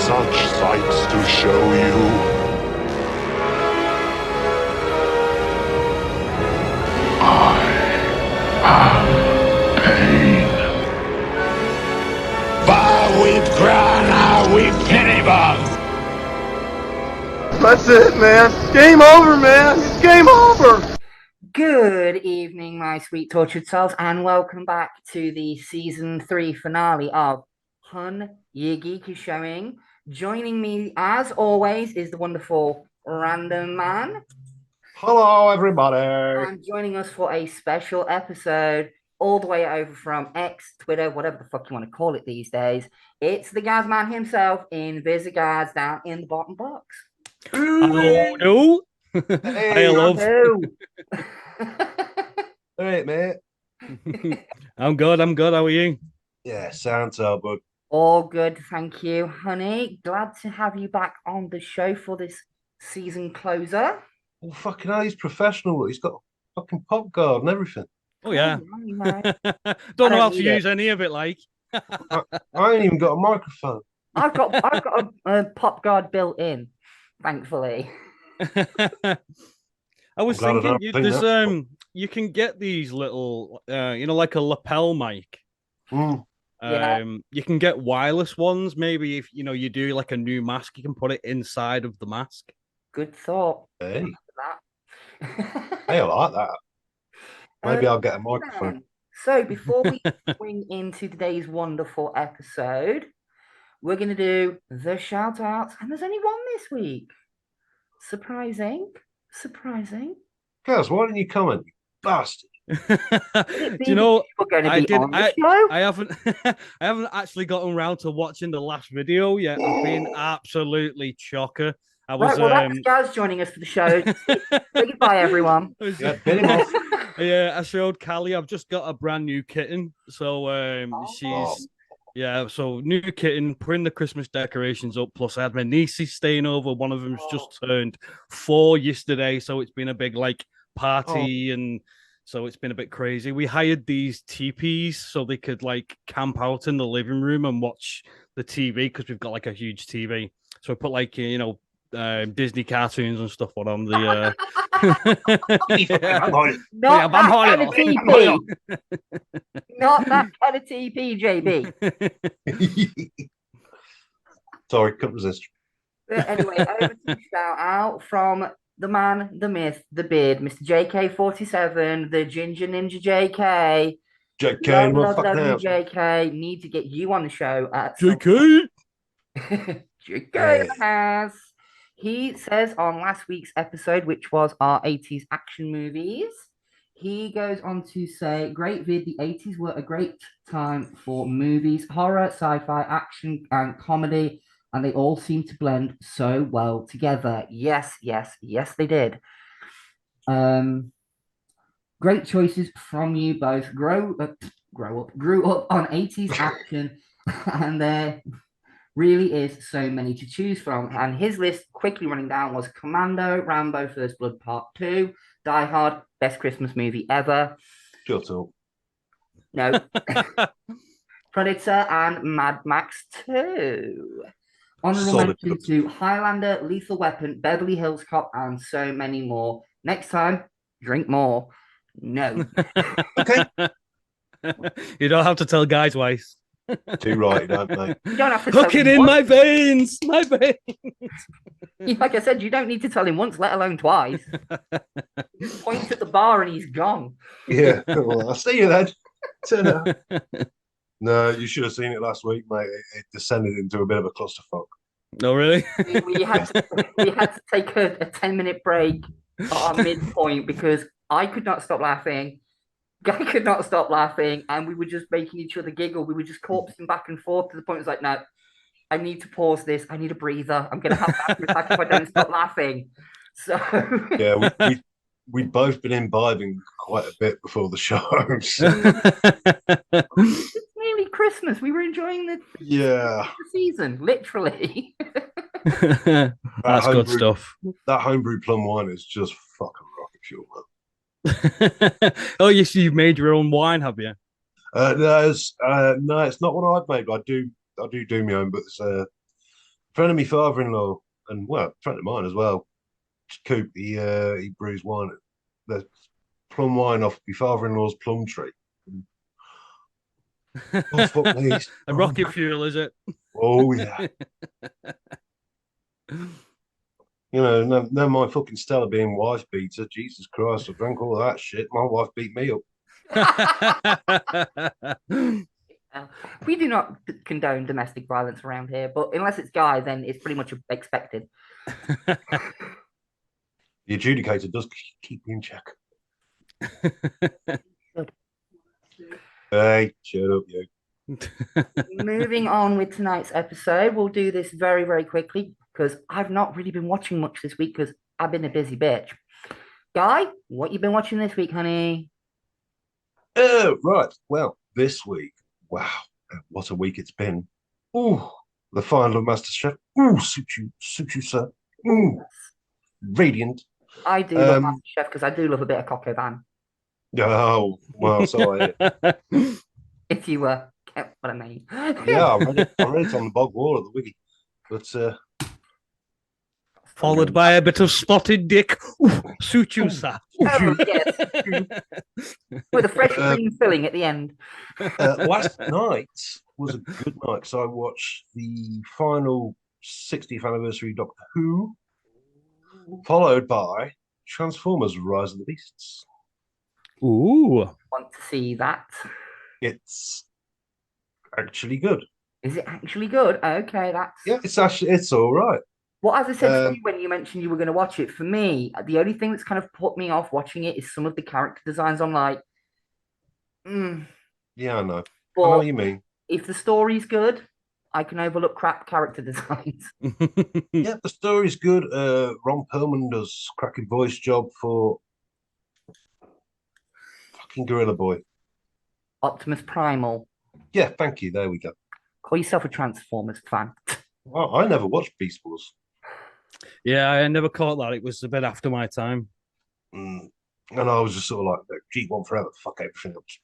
such sights to show you. I have pain. Far with crown, I weep pity bomb. That's it, man. Game over, man. It's game over. Good evening, my sweet tortured souls, and welcome back to the season 3 finale of Your Geek is showing. Joining me, as always, is the wonderful Random Man. Hello, everybody. And joining us for a special episode, all the way over from X, Twitter, whatever the fuck you want to call it these days, it's the Gaz Man himself, Invisigaz, down in the bottom box. Oh no! Hey, love. Hey, mate. I'm good. How are you? Yeah, sounds so good. All good, thank you, honey. Glad to have you back on the show for this season closer. Oh, fucking hell, he's professional. He's got a fucking pop guard and everything. Oh yeah. I Don't know how don't to need use it. any of it. Like, I ain't even got a microphone. I've got a pop guard built in, thankfully. I was I'm glad I thinking, don't think that. you can get these little, like a lapel mic. Yeah. You can get wireless ones. Maybe if you do like a new mask, you can put it inside of the mask. Good thought. Hey, That. hey, I like that. Maybe I'll get a microphone. So before we swing into today's wonderful episode, we're going to do the shout outs, and there's only one this week. Surprising. Guys, why didn't you comment, you bastard? Do you know? I haven't. I haven't actually gotten around to watching the last video yet. I've been absolutely chocker. I was. Right, well, that's Gaz joining us for the show. Say goodbye, everyone. Yeah, bit him off. Yeah, I showed Callie. I've just got a brand new kitten, so she's so new kitten, putting the Christmas decorations up. Plus, I had my nieces staying over. One of them's just turned 4 yesterday, so it's been a big party and. So it's been a bit crazy. We hired these teepees so they could camp out in the living room and watch the TV because we've got a huge TV. So we put Disney cartoons and stuff on the. Not that kind of TP. Not that kind of TP, JB. Sorry, couldn't resist. Anyway, over to the shout out from the man, the myth, the beard, Mr. JK47, the Ginger Ninja JK. JK, love fucking JK. Need to get you on the show at JK. JK has. He says on last week's episode, which was our 80s action movies, he goes on to say, great vid, the 80s were a great time for movies, horror, sci-fi, action, and comedy, and they all seem to blend so well together. Yes, they did. Great choices from you both. Grew up on 80s action, and there really is so many to choose from. And his list, quickly running down, was Commando, Rambo: First Blood Part 2, Die Hard, best Christmas movie ever. Shut up. No. Predator and Mad Max 2. Honorable mention to Highlander, Lethal Weapon, Beverly Hills Cop, and so many more. Next time, drink more. No. Okay. You don't have to tell guys twice. Too right, don't mate. You don't have to Hook tell it him in once. my veins. Like I said, you don't need to tell him once, let alone twice. Just point at the bar and he's gone. Yeah, well, I'll see you then. Turn up. No, you should have seen it last week, mate. It descended into a bit of a clusterfuck. No, really? We had to take a 10-minute break at our midpoint because I could not stop laughing. Guy could not stop laughing, and we were just making each other giggle. We were just corpsing back and forth to the point it was like, no, I need to pause this. I need a breather. I'm going to have that attack if I don't stop laughing. So Yeah, we'd both been imbibing quite a bit before the show. So. It's nearly Christmas. We were enjoying the season, literally. That's good stuff. That homebrew plum wine is just fucking rocket fuel, man. Oh, yes, you've made your own wine, have you? No, it's not what I've made. I do my own, but it's friend of my father-in-law, and well, friend of mine as well. Coop, he brews wine, the plum wine off my father-in-law's plum tree. Oh fuck me! A rocket fuel, is it? Oh yeah. You know, no my fucking Stella being wife beater. Jesus Christ, I drank all that shit. My wife beat me up. We do not condone domestic violence around here, but unless it's guy, then it's pretty much expected. The adjudicator does keep me in check. Good. Hey, shut up, you. Moving on with tonight's episode, we'll do this very, very quickly because I've not really been watching much this week because I've been a busy bitch. Guy, what you been watching this week, honey? Oh, right. Well, this week, wow, what a week it's been. Ooh, the final of MasterChef. Ooh, suit you, sir. Ooh, radiant. I do love MasterChef because I do love a bit of Coq au vin. Oh, well, so I hear. If you get what I mean. Yeah, I read it on the bog wall of the wiki. But Followed by a bit of spotted dick. Ooh, suit you, sir. Oh, yes. With a fresh green filling at the end. last night was a good night because I watched the final 60th anniversary Doctor Who, followed by Transformers: Rise of the Beasts. Ooh. Want to see that? It's actually good. Is it actually good? Okay, that's Yeah, it's all right. well, as I said to you when you mentioned you were going to watch it, for me, the only thing that's kind of put me off watching it is some of the character designs. I'm like, Yeah, I know. but I know what you mean. if the story's good, I can overlook crap character designs. Yeah, the story's good. Ron Perlman does cracking voice job for fucking Gorilla Boy. Optimus Primal. Yeah, thank you. There we go. Call yourself a Transformers fan. Well, I never watched Beast Wars. Yeah, I never caught that. It was a bit after my time. And I was just sort of like, G1 forever, fuck everything else.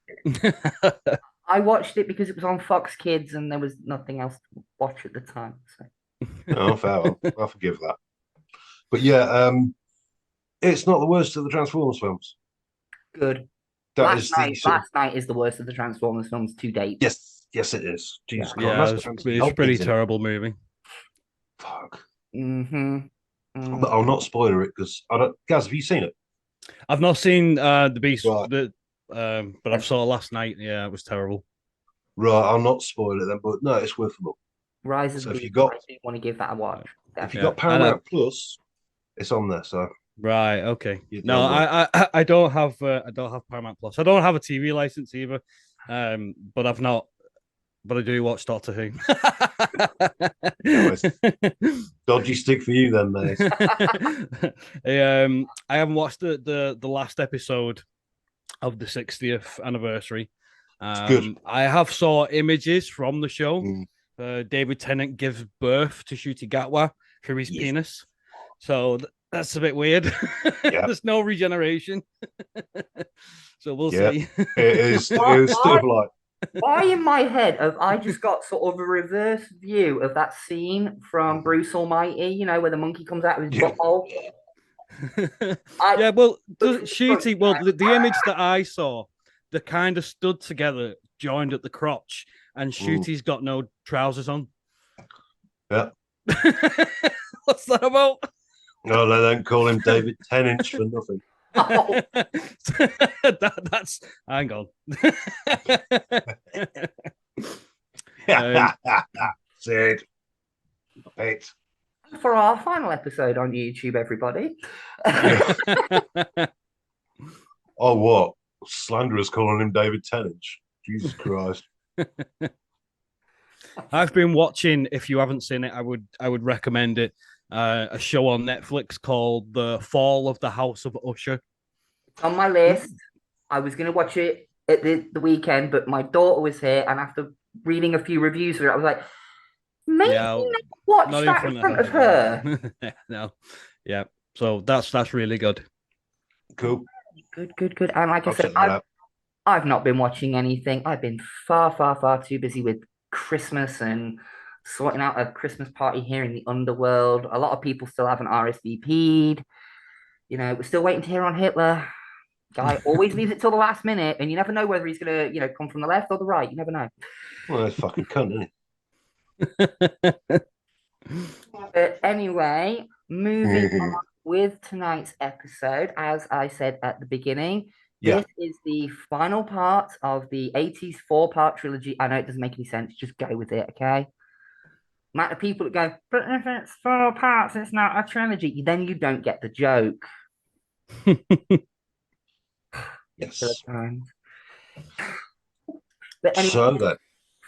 I watched it because it was on Fox Kids and there was nothing else to watch at the time. So. Oh, fair one. I'll forgive that. But yeah, it's not the worst of the Transformers films. Good. Last Night is the worst of the Transformers films to date. Yes, it is. Jesus Yeah, Christ, it's a pretty terrible movie. Fuck. Mm-hmm. But I'll not spoiler it because I don't. Gaz, have you seen it? I've not seen the Beast, Right. but I saw it last night. Yeah, it was terrible. Right, I'll not spoil it then. But no, it's worth a look. Rise of So the if Beast, you got, I do want to give that a watch. if you got Paramount Plus, it's on there. So right, okay. You No, don't I don't have Paramount Plus. I don't have a TV license either. But I've not. But I do watch Doctor Who. Nice. Dodgy stick for you then, mate. I haven't watched the last episode of the 60th anniversary. Good. I have saw images from the show. Mm. David Tennant gives birth to Ncuti Gatwa through his penis. So that's a bit weird. Yeah. There's no regeneration. So we'll see. It is still like. Why in my head have I just got sort of a reverse view of that scene from Bruce Almighty, you know, where the monkey comes out of his butthole? Yeah, well, Ncuti, the image that I saw, they kind of stood together, joined at the crotch, and Ncuti's got no trousers on. Yeah. What's that about? No, they don't call him David 10-inch for nothing. Oh. That's hang on. Sid. Pet. For our final episode on YouTube, everybody. Oh, what? Slanderers calling him David 10-inch. Jesus Christ. I've been watching, if you haven't seen it, I would recommend it. A show on Netflix called The Fall of the House of Usher. It's on my list. I was going to watch it at the weekend, but my daughter was here, and after reading a few reviews for it, I was like, maybe not watch that in front of her. No. Yeah. So that's really good. Cool. Good. And like I said, I've not been watching anything. I've been far too busy with Christmas and sorting out a Christmas party here in the underworld. A lot of people still haven't RSVP'd. You know, we're still waiting to hear on Hitler. Guy always leaves it till the last minute, and you never know whether he's gonna, come from the left or the right. You never know. Well, that's fucking cunt, isn't But anyway, moving on with tonight's episode, as I said at the beginning, Yeah. this is the final part of the 80s 4-part trilogy. I know it doesn't make any sense. Just go with it, okay? Amount of people that go, but if it's 4 parts, it's not a trilogy. Then you don't get the joke. Yes. But anyway, So that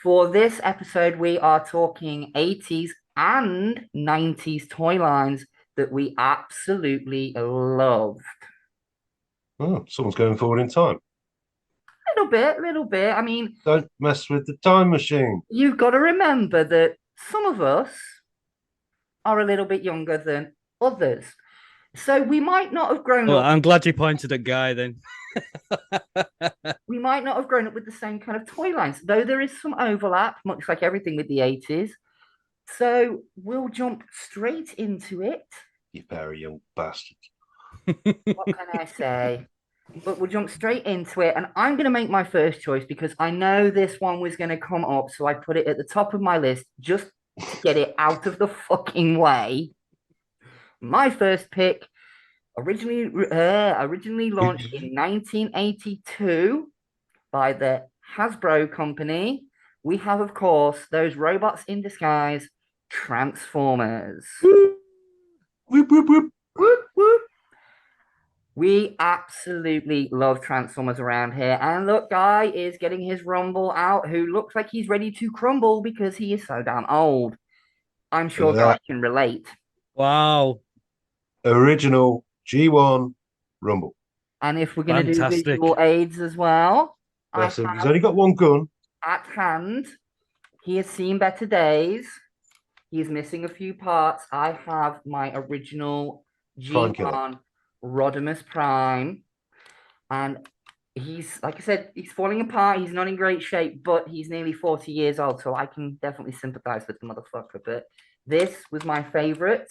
for this episode, we are talking 80s and 90s toy lines that we absolutely loved. someone's going forward in time. Little bit. I mean, Don't mess with the time machine. you've got to remember that some of us are a little bit younger than others. So we might not have grown Well, up. I'm glad you pointed at Guy then. We might not have grown up with the same kind of toy lines, though there is some overlap, much like everything with the 80s. So we'll jump straight into it. You very young bastard. What can I say? But we'll jump straight into it. And I'm going to make my first choice because I know this one was going to come up. So I put it at the top of my list just to get it out of the fucking way. My first pick, originally launched in 1982 by the Hasbro company. We have, of course, those robots in disguise, Transformers. Whoop, whoop, whoop. Whoop, whoop. We absolutely love Transformers around here. And look, Guy is getting his rumble out, who looks like he's ready to crumble because he is so damn old. I'm sure Guy can relate. Wow. Original G1 Rumble. And if we're going to do Fantastic. visual aids as well, Bless him. He's only got one gun. at hand, he has seen better days. He's missing a few parts. I have my original Prime Killer. G1 Rodimus Prime. And he's, like I said, he's falling apart. He's not in great shape, but he's nearly 40 years old. So I can definitely sympathize with the motherfucker. But this was my favorite.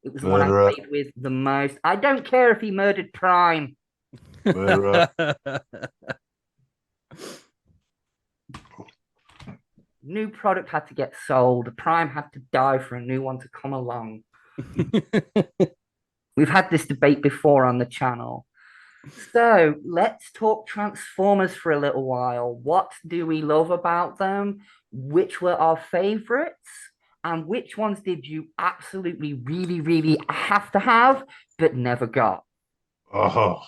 It was the one I Murderer. played with the most. I don't care if he murdered Prime. Murderer. New product had to get sold. Prime had to die for a new one to come along. We've had this debate before on the channel. So let's talk Transformers for a little while. What do we love about them? Which were our favorites? And which ones did you absolutely, really, really have to have, but never got? Oh.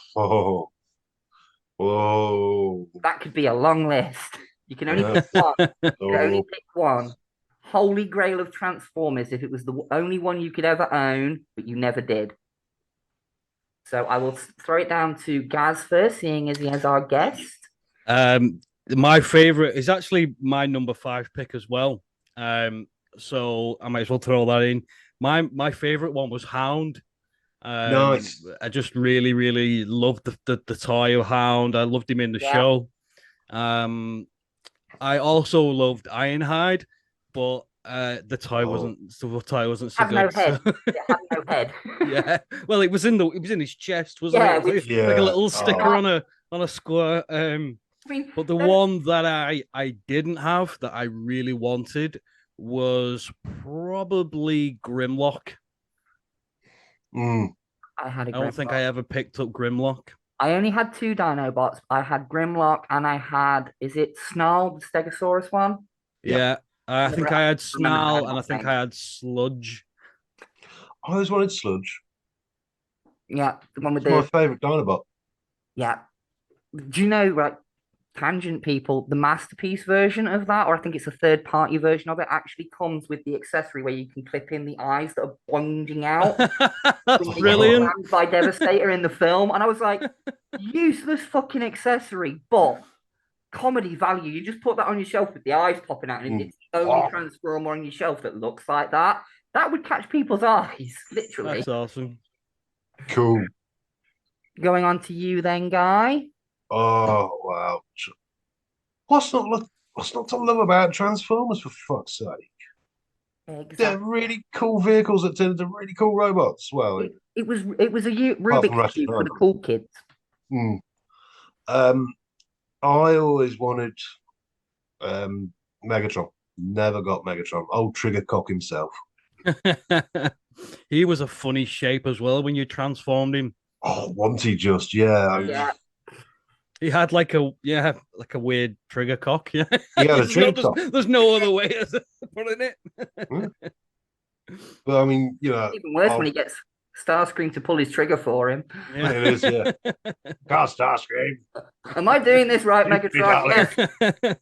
That could be a long list. You can only pick one. You can only pick one. Holy grail of Transformers, if it was the only one you could ever own, but you never did. So I will throw it down to Gaz first, seeing as he has our guest. My favorite is actually my number 5 pick as well. So I might as well throw that in. My favorite one was Hound. Nice. I just really, really loved the toy of Hound. I loved him in the show. I also loved Ironhide, but the toy wasn't so Have good. no head. It had no head. Yeah. Well, it was in his chest, wasn't it? Like a little sticker on a square. But the one that I didn't have that I really wanted was probably Grimlock. Mm. I don't think I ever picked up Grimlock. I only had 2 Dinobots. I had Grimlock and I had, is it Snarl, the Stegosaurus one? Yeah. I think I had Snarl and I think name. I had Sludge. I always wanted Sludge. Yeah, the one with It's my favourite Dinobot. Yeah. Do you know, like, tangent people, the Masterpiece version of that, or I think it's a third-party version of it, actually comes with the accessory where you can clip in the eyes that are boinging out. That's brilliant. By Devastator in the film, and I was like, useless fucking accessory, but comedy value. You just put that on your shelf with the eyes popping out, and it's the only Transformer on your shelf that looks like that. That would catch people's eyes, literally. That's awesome. Cool. Going on to you then, Guy. Oh wow! What's not to love about Transformers, for fuck's sake? They're Exactly. really cool vehicles that turn into really cool robots. Well, It was a apart from Rubik's Ratchet cube for and the cool kids. mm. I always wanted Megatron. Never got Megatron. Old Trigger Cock himself. He was a funny shape as well when you transformed him. Oh, wasn't he just? Yeah. I mean, Yeah. He had like a weird trigger cock. Yeah, he had a there's, no, trigger cock. there's no other way of putting it. But I mean, you know, Even worse when he gets Starscream to pull his trigger for him. Yeah. It is, yeah. God, Starscream. Am I doing this right, Megatron? Yes.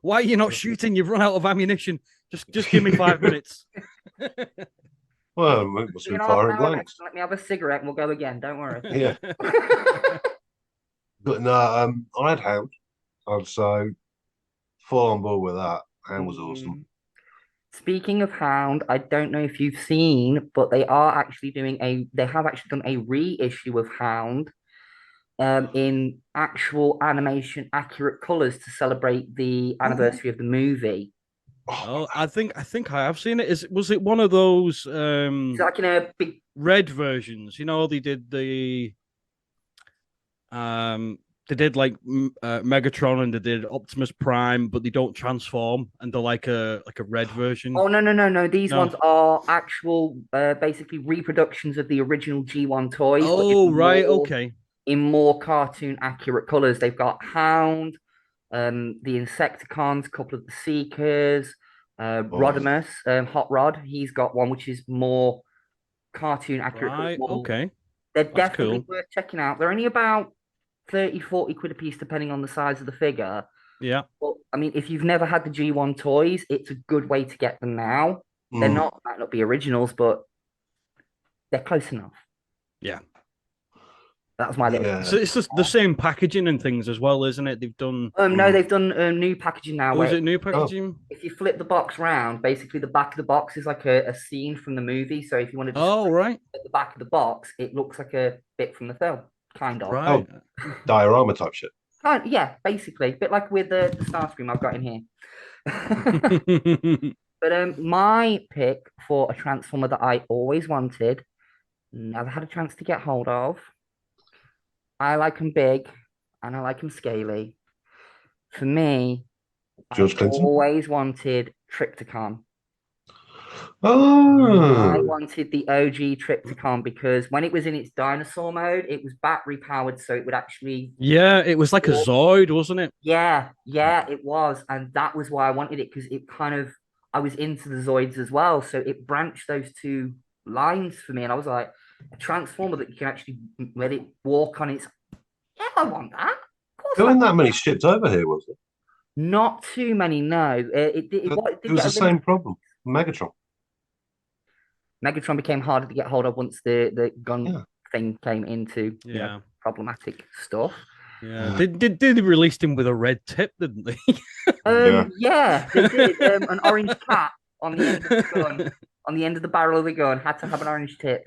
Why are you not shooting? You've run out of ammunition. Just give me 5 minutes. Well, it must be firing blanks. Let me have a cigarette and we'll go again. Don't worry. Yeah. But no, I had Hound. I'm so full on board with that. Hound was awesome. Speaking of Hound, I don't know if you've seen, but they have actually done a reissue of Hound in actual animation accurate colors to celebrate the anniversary of the movie. Oh, I think I have seen it. Was it one of those It's like in a big red versions? You know, they did like Megatron and they did Optimus Prime, but they don't transform, and they're like a red version. Oh no. These ones are actual basically reproductions of the original G1 toys. Oh, right, okay. In more cartoon accurate colors. They've got Hound, the Insecticons, a couple of the Seekers, Rodimus, Hot Rod. He's got one which is more cartoon accurate. Right, okay. They're That's definitely cool. worth checking out. They're only about 30-40 quid a piece, depending on the size of the figure. Yeah. But I mean, if you've never had the G1 toys, it's a good way to get them now. They're might not be originals, but they're close enough. Yeah. That's my little. So it's just the same packaging and things as well, isn't it? They've done. No, they've done new packaging now. Was it new packaging? If you flip the box round, basically the back of the box is like a scene from the movie. So if you want to right. at the back of the box, it looks like a bit from the film, kind of. Right. Diorama type shit. Yeah, basically, a bit like with the Starscream I've got in here. But my pick for a Transformer that I always wanted, never had a chance to get hold of. I like them big and I like them scaly. For me, George Clinton? Always wanted Triptychon. Oh. I wanted the OG Triptychon because when it was in its dinosaur mode, it was battery powered, so it would actually. Yeah, it was like a Zoid, wasn't it? Yeah, it was, and that was why I wanted it because it kind of I was into the Zoids as well, so it branched those two lines for me, and I was like, a Transformer that you can actually let it walk on its. Yeah, I want that. There weren't that many shipped over here, was it? Not too many, no. It was the same problem. Megatron. Megatron became harder to get hold of once the gun thing came into problematic stuff. Yeah, they released him with a red tip, didn't they? Yeah, they did. An orange cap on the end of the gun, on the end of the barrel of the gun, had to have an orange tip.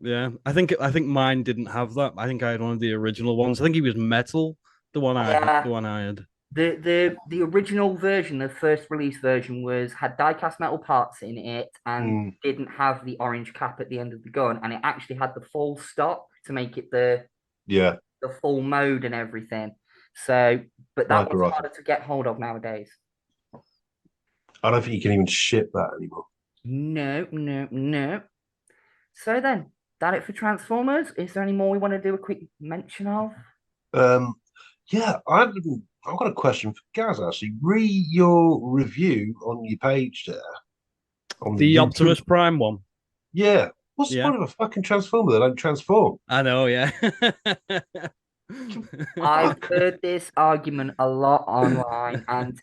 Yeah, I think mine didn't have that. I think I had one of the original ones. I think he was metal. The one I had. The original version, the first release version, had die-cast metal parts in it and didn't have the orange cap at the end of the gun, and it actually had the full stock to make it the full mode and everything. So, but that was harder to get hold of nowadays. I don't think you can even ship that anymore. No. So then, that it for Transformers? Is there any more we want to do a quick mention of? Yeah, I've got a question for Gaz, actually. Read your review on your page there. On the Optimus Prime one. Yeah. What's the point of a fucking Transformer that don't transform? I know, yeah. I've heard this argument a lot online, and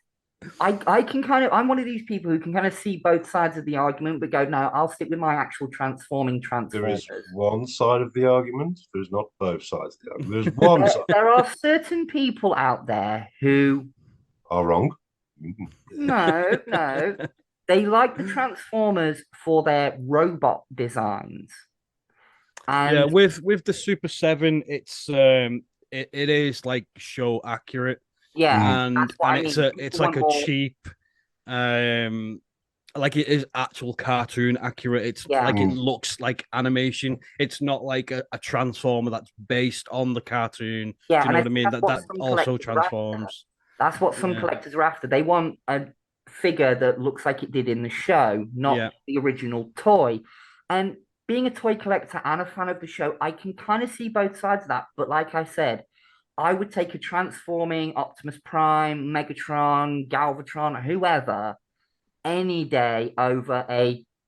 I can I'm one of these people who can kind of see both sides of the argument, but go, no, I'll stick with my actual transforming Transformers. There is one side of the argument. There's not both sides of the argument. There's one side. There are certain people out there who are wrong. No. They like the Transformers for their robot designs. And yeah, with the Super 7, it's it is like show accurate. Yeah, and it's like a cheap Like it is actual cartoon accurate. It's like it looks like animation. It's not like a transformer that's based on the cartoon. Yeah, Do you know what I mean? That also transforms. That's what some collectors are after. They want a figure that looks like it did in the show, not the original toy. And being a toy collector and a fan of the show, I can kind of see both sides of that. But like I said, I would take a transforming Optimus Prime, Megatron, Galvatron, whoever, any day over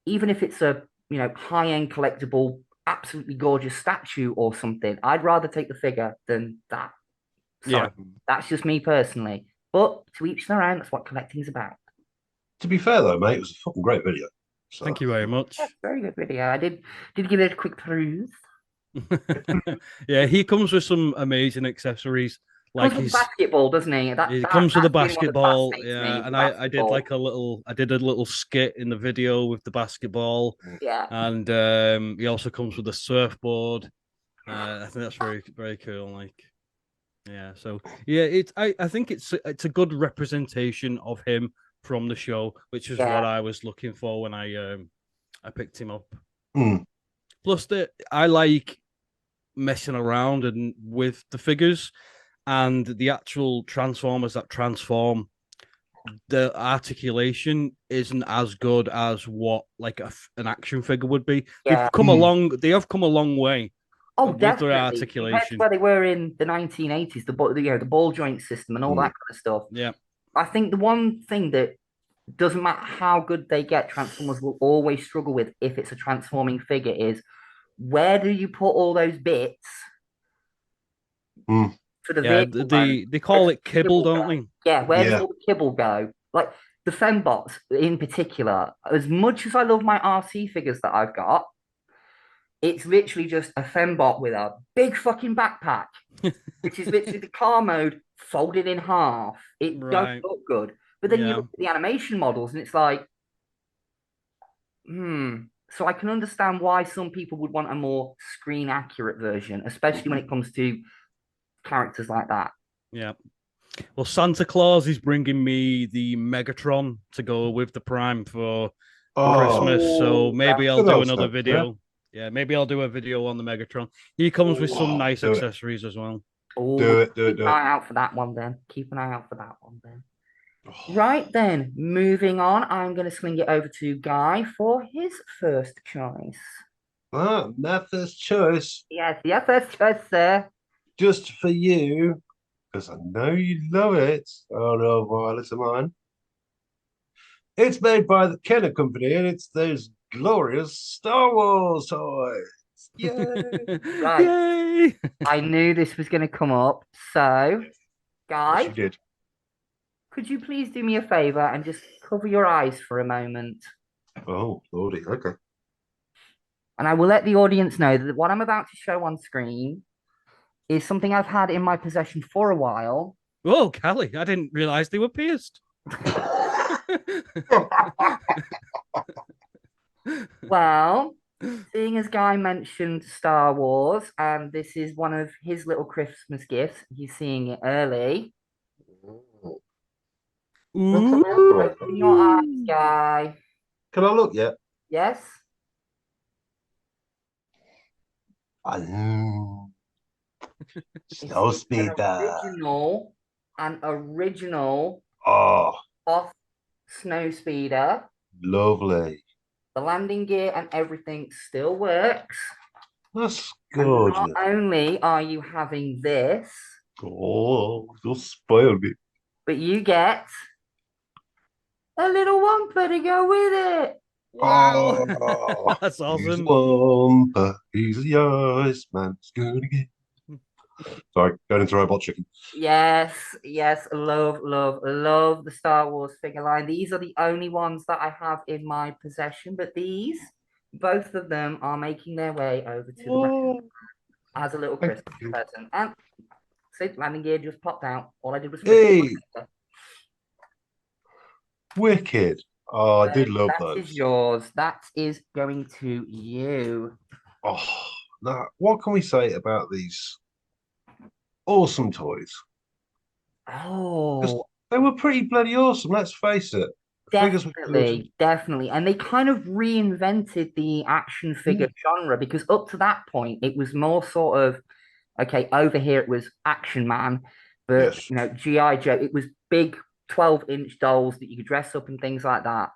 even if it's a high-end collectible, absolutely gorgeous statue or something. I'd rather take the figure than that. Sorry, that's just me personally. But to each their own, that's what collecting's about. To be fair though, mate, it was a fucking great video. So. Thank you very much. Very good video. I did give it a quick peruse. Yeah, he comes with some amazing accessories. Like his basketball, doesn't he? He comes with a basketball, and I did like a little skit in the video with the basketball. Yeah, and he also comes with a surfboard. I think that's very, very cool. Like, yeah, so yeah, I think it's a good representation of him from the show, which is what I was looking for when I picked him up. Plus, I like messing around and with the figures and the actual transformers that transform. The articulation isn't as good as what like an action figure would be. They've come along. They have come a long way. Oh, with definitely. Their articulation. That's where they were in the 1980s. The ball joint system and all that kind of stuff. Yeah, I think the one thing that doesn't matter how good they get, Transformers will always struggle with if it's a transforming figure is where do you put all those bits for the vehicle? They call it kibble, don't they? Yeah, where does all the kibble go? Like the fembots in particular, as much as I love my RC figures that I've got, it's literally just a fembot with a big fucking backpack, which is literally the car mode folded in half. It don't look good. But then you look at the animation models and it's like, So I can understand why some people would want a more screen accurate version, especially when it comes to characters like that. Yeah. Well, Santa Claus is bringing me the Megatron to go with the Prime for Christmas. So maybe I'll do another video. Yeah, maybe I'll do a video on the Megatron. He comes with some nice accessories as well. Do it. Keep an eye out for that one then. Right then, moving on, I'm going to swing it over to Guy for his first choice. My first choice. Yes, your first choice, sir. Just for you, because I know you love it. Oh no, Violet of mine. It's made by the Kenner Company, and it's those glorious Star Wars toys. Yay! Right. Yay! I knew this was going to come up. So, Guy, Yes, you did. Could you please do me a favor and just cover your eyes for a moment? Oh, lordy, okay. And I will let the audience know that what I'm about to show on screen is something I've had in my possession for a while. Oh, Callie, I didn't realize they were pierced. Well, seeing as Guy mentioned Star Wars, and this is one of his little Christmas gifts, he's seeing it early. Open your eyes, Guy. Can I look yet? Yes. Snow speeder. An original off snow speeder. Lovely. The landing gear and everything still works. That's good. Not only are you having this, you'll spoil me. but you get a little Wumper to go with it. Wow. Oh, that's awesome. Wumper, he's the ice man. It's gonna get. Sorry, going into Robot Chicken. Yes, love the Star Wars figure line. These are the only ones that I have in my possession, but both of them are making their way over to the as a little Christmas present. And see, landing gear just popped out. All I did was Wicked. Oh, I did love those. That is yours. That is going to you. Oh, now what can we say about these awesome toys? Oh, they were pretty bloody awesome. Let's face it. figures were good. Definitely. And they kind of reinvented the action figure genre because up to that point, it was more sort of, okay, over here it was Action Man, but Yes. you know, G.I. Joe, it was big 12-inch dolls that you could dress up and things like that.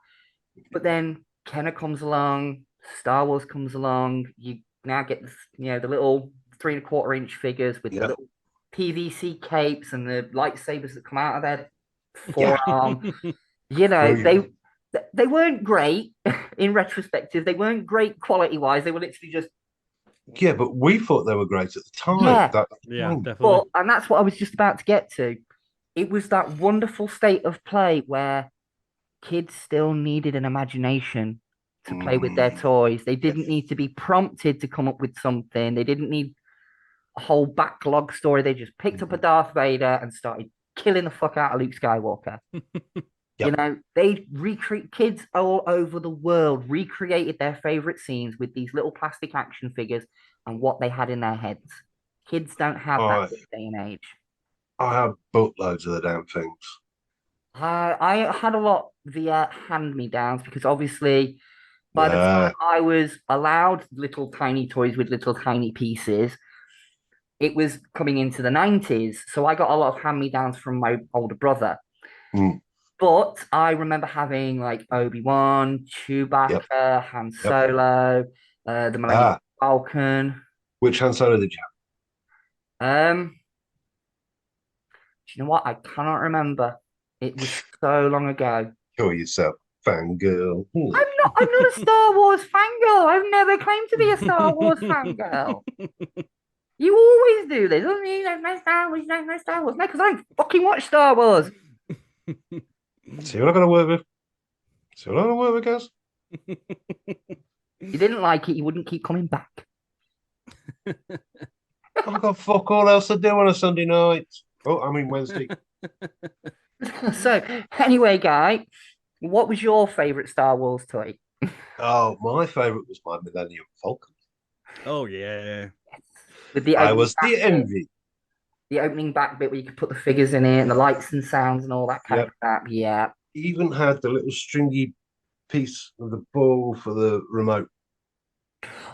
But then Kenner comes along, Star Wars comes along, you now get this, you know, the little 3.25-inch figures with the little PVC capes and the lightsabers that come out of their forearm. You know, they weren't great in retrospective. They weren't great quality wise. They were literally just but we thought they were great at the time. Yeah. Definitely. But, and that's what I was just about to get to. It was that wonderful state of play where kids still needed an imagination to play with their toys. They didn't need to be prompted to come up with something. They didn't need a whole backlog story. They just picked up a Darth Vader and started killing the fuck out of Luke Skywalker. You know, they recreate kids all over the world recreated their favorite scenes with these little plastic action figures and what they had in their heads. Kids don't have that this day and age. I have boatloads of the damn things. I had a lot via hand-me-downs because obviously by the time I was allowed little tiny toys with little tiny pieces, it was coming into the 90s. So I got a lot of hand-me-downs from my older brother. But I remember having like Obi-Wan, Chewbacca, Han Solo, the Millennium Falcon. Which Han Solo did you have? Do you know what? I cannot remember. It was so long ago. Kill yourself, fangirl. I'm not a Star Wars fangirl. I've never claimed to be a Star Wars fangirl. You always do this. Oh, you don't know Star Wars, you don't know Star Wars. No, because I don't fucking watch Star Wars. See what I'm gonna work with? Guys? You didn't like it, you wouldn't keep coming back. I've got fuck all else to do on a Sunday night. Oh, I mean Wednesday. So, anyway, Guy, what was your favorite Star Wars toy? Oh, my favorite was my Millennium Falcon. Oh yeah. With the I was the envy. The opening back bit where you could put the figures in it and the lights and sounds and all that kind of crap. Yeah. Even had the little stringy piece of the ball for the remote.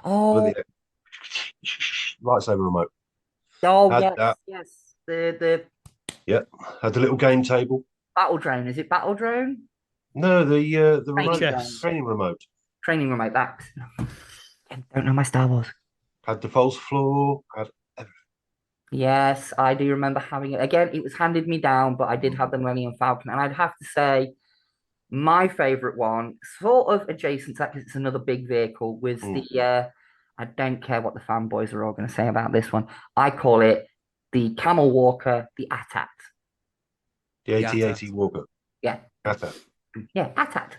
Oh. For the lightsaber remote. Oh, had yes. The had the little game table. Battle drone. Is it battle drone? No, the remote. Training remote. Training remote. That. I don't know my Star Wars. Had the false floor. Had everything. Yes, I do remember having it. Again, it was handed me down, but I did have the Millennium Falcon. And I'd have to say, my favorite one, sort of adjacent to that, because it's another big vehicle, was the, I don't care what the fanboys are all going to say about this one. I call it the Camel Walker, the AT-AT. The 8080 Walker. Yeah. AT-AT. Yeah, AT-AT.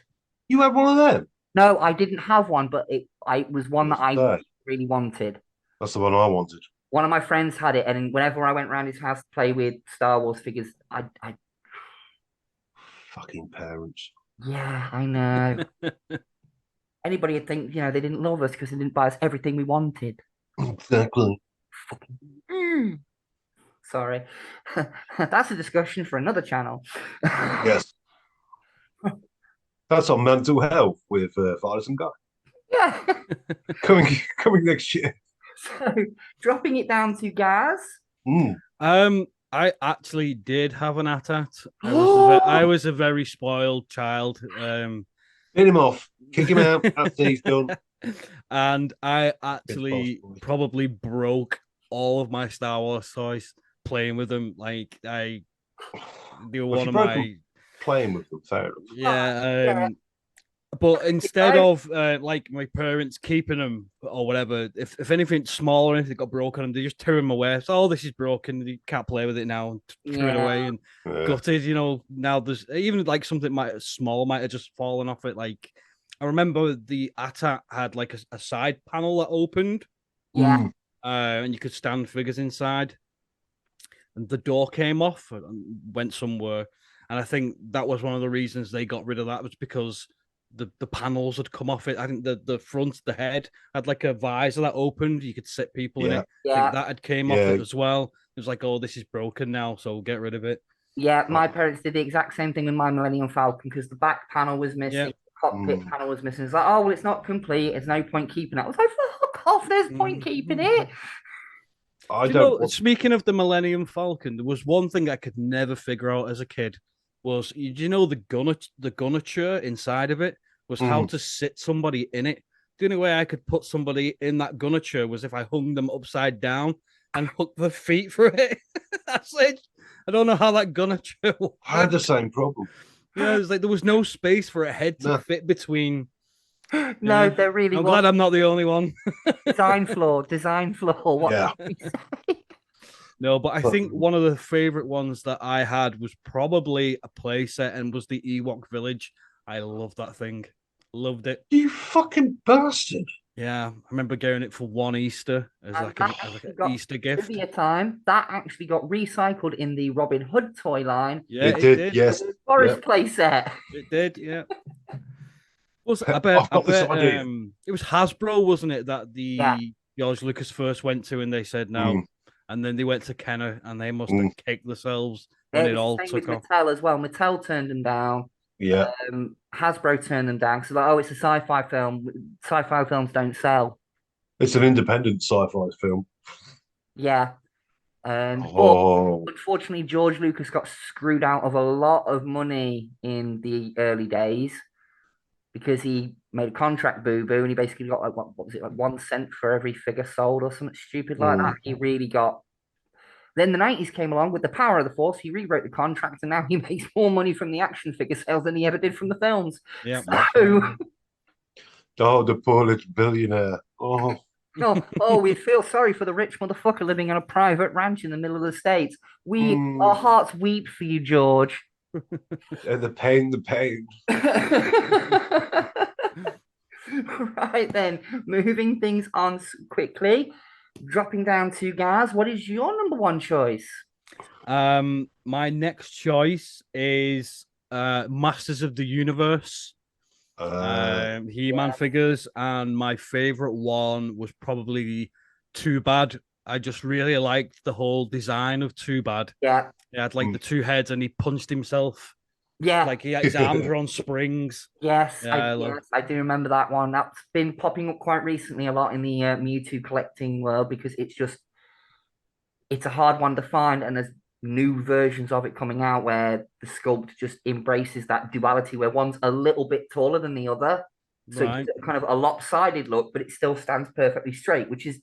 You had one of them? No, I didn't have one, but it was one that I really wanted. That's the one I wanted. One of my friends had it, and whenever I went around his house to play with Star Wars figures, I fucking parents. Yeah, I know. Anybody would think, they didn't love us because they didn't buy us everything we wanted. Exactly. Sorry. That's a discussion for another channel. Yes. That's on mental health with Violet and Guy. Yeah. coming next year. So, dropping it down to Gaz. I actually did have an AT-AT. I was a very spoiled child. Hit him off, kick him out after he's done. And I actually probably broke all of my Star Wars toys playing with them. Like they were one of my playing with them. Fair enough. Yeah. But instead of like my parents keeping them or whatever, if anything small or anything got broken, they just tear them away. So, this is broken. You can't play with it now. Threw it away and gutted. Now there's even like something small might have just fallen off it. Like I remember the AT-AT had like a side panel that opened. Yeah. And you could stand figures inside. And the door came off and went somewhere. And I think that was one of the reasons they got rid of that was because the panels had come off it. I think the front, the head had like a visor that opened. You could sit people in it. I think that had came off it as well. It was like, this is broken now, so get rid of it. Yeah, my parents did the exact same thing with my Millennium Falcon because the back panel was missing, Yeah. the cockpit panel was missing. It's like, oh, well, it's not complete. There's no point keeping it. I was like, fuck off. There's point keeping it. I Do you don't. know, speaking of the Millennium Falcon, there was one thing I could never figure out as a kid. Was do you know the gunnature inside of it was how to sit somebody in it. The only way I could put somebody in that gunnature was if I hung them upside down and hooked their feet for it. That's it. I don't know how that gunnature worked. I had the same problem. Yeah, it's like there was no space for a head to No. fit between. No, there really I'm was. glad I'm not the only one. Design flaw. What Yeah. can we say? No, but I think one of the favorite ones that I had was probably a playset and was the Ewok Village. I love that thing. Loved it. You fucking bastard. Yeah, I remember getting it for one Easter as And like that an actually got Easter gift. trivia time. That actually got recycled in the Robin Hood toy line. Yeah, it did. Yes. Forest playset. It did. Yeah. I I've bet got this idea. it was Hasbro, wasn't it, that the Yeah. George Lucas first went to, and they said no, and then they went to Kenner, and they must have kicked themselves when it all Same took with off. Mattel as well. Mattel turned them down. Yeah. Hasbro turned them down. So like, oh, it's a sci-fi film. Sci-fi films don't sell. It's an independent sci-fi film. Yeah. But unfortunately, George Lucas got screwed out of a lot of money in the early days because he made a contract boo-boo and he basically got like what was it, like 1 cent for every figure sold or something stupid like that. He really got. Then the 90s came along with the power of the force. He rewrote the contract and now he makes more money from the action figure sales than he ever did from the films. Yeah. So, the poor little billionaire. Oh. we feel sorry for the rich motherfucker living on a private ranch in the middle of the States. Our hearts weep for you, George. And the pain. Right then, moving things on quickly, dropping down to Gaz. What is your number one choice? My next choice is Masters of the Universe. He-Man figures, and my favorite one was probably Too Bad. I just really liked the whole design of Too Bad. Yeah. He had like the two heads and he punched himself. Yeah. Like his arms were on springs. Yes, Yeah, I do remember that one. That's been popping up quite recently a lot in the Mewtwo collecting world because it's a hard one to find, and there's new versions of it coming out where the sculpt just embraces that duality where one's a little bit taller than the other. So Right. it's kind of a lopsided look, but it still stands perfectly straight, which is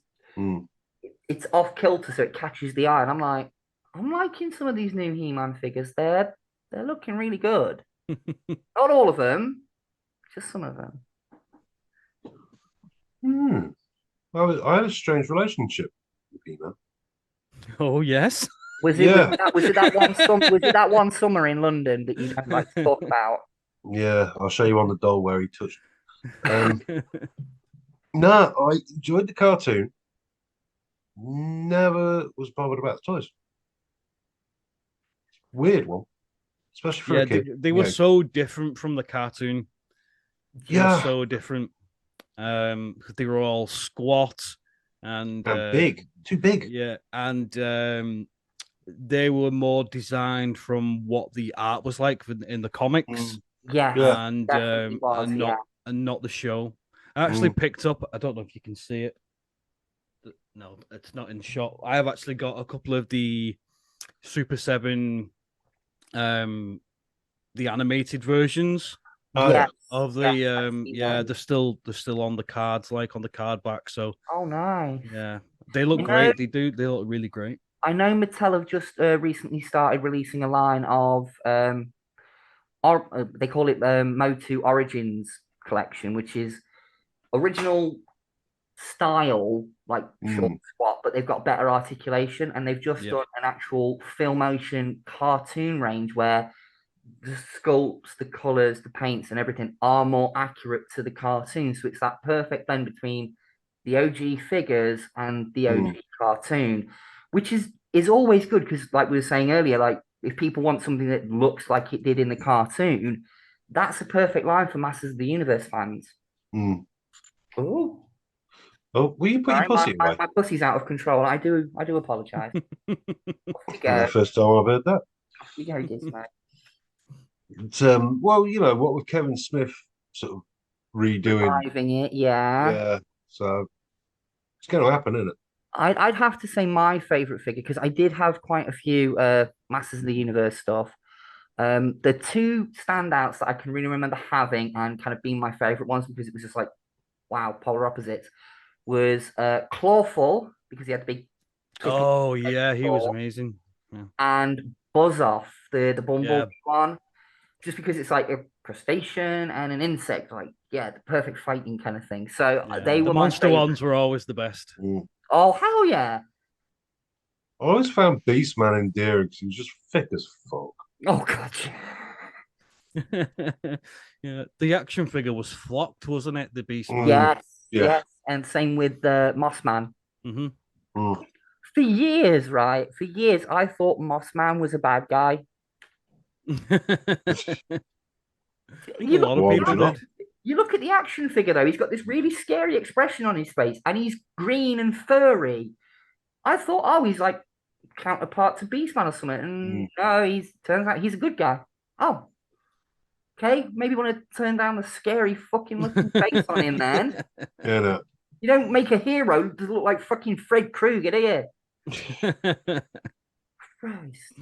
it's off kilter, so it catches the eye. And I'm liking some of these new He-Man figures. They're looking really good. Not all of them, just some of them. I had a strange relationship with He-Man. Oh yes. Was it that one summer in London that you don't like to talk about? Yeah, I'll show you on the doll where he touched. No, I enjoyed the cartoon. Never was bothered about the toys. Weird one, especially for a kid. They were so different from the cartoon. They were so different. They were all squat and big, too big. Yeah, and they were more designed from what the art was like in the comics. And not the show. I actually picked up. I don't know if you can see it. No, it's not in shot. I have actually got a couple of the Super 7, the animated versions of the they're still on the cards, like on the card back. So nice. Yeah, they look great. They look really great. I know Mattel have just recently started releasing a line of they call it Motu Origins collection, which is original style, like short squat, but they've got better articulation, and they've just done an actual film motion cartoon range where the sculpts, the colors, the paints, and everything are more accurate to the cartoon. So it's that perfect blend between the OG figures and the OG cartoon, which is always good because, like we were saying earlier, like if people want something that looks like it did in the cartoon, that's a perfect line for Masters of the Universe fans. Oh, will you put your pussy away? My pussy's out of control. I do apologize. The first time I've heard that. You go, Gizmo. Well, what with Kevin Smith sort of redoing, Reviving it, yeah. yeah. So it's going to happen, isn't it? I'd have to say my favorite figure because I did have quite a few Masters of the Universe stuff. The two standouts that I can really remember having and kind of being my favorite ones because it was just like, wow, polar opposites, was Clawful because he had the big. Oh yeah, he was amazing. Yeah. And Buzz Off, the Bumblebee Yeah. one, just because it's like a crustacean and an insect, like the perfect fighting kind of thing. So Yeah. they The were my monster favorite. ones were always the best. Oh hell yeah! I always found Beastman endearing because he was just thick as fuck. Oh god. Yeah, the action figure was flocked, wasn't it? The Beast Man. Yes, Yeah. yes, and same with the Mossman. Mm-hmm. For years, right? For years, I thought Mossman was a bad guy. I think a lot of Why would people you not? did. You look at the action figure though; he's got this really scary expression on his face, and he's green and furry. I thought, oh, he's like counterpart to Beastman or something, and no, turns out he's a good guy. Oh, okay, maybe want to turn down the scary fucking looking face on him then. Yeah, no. You don't make a hero who doesn't look like fucking Fred Krueger, do you? Christ.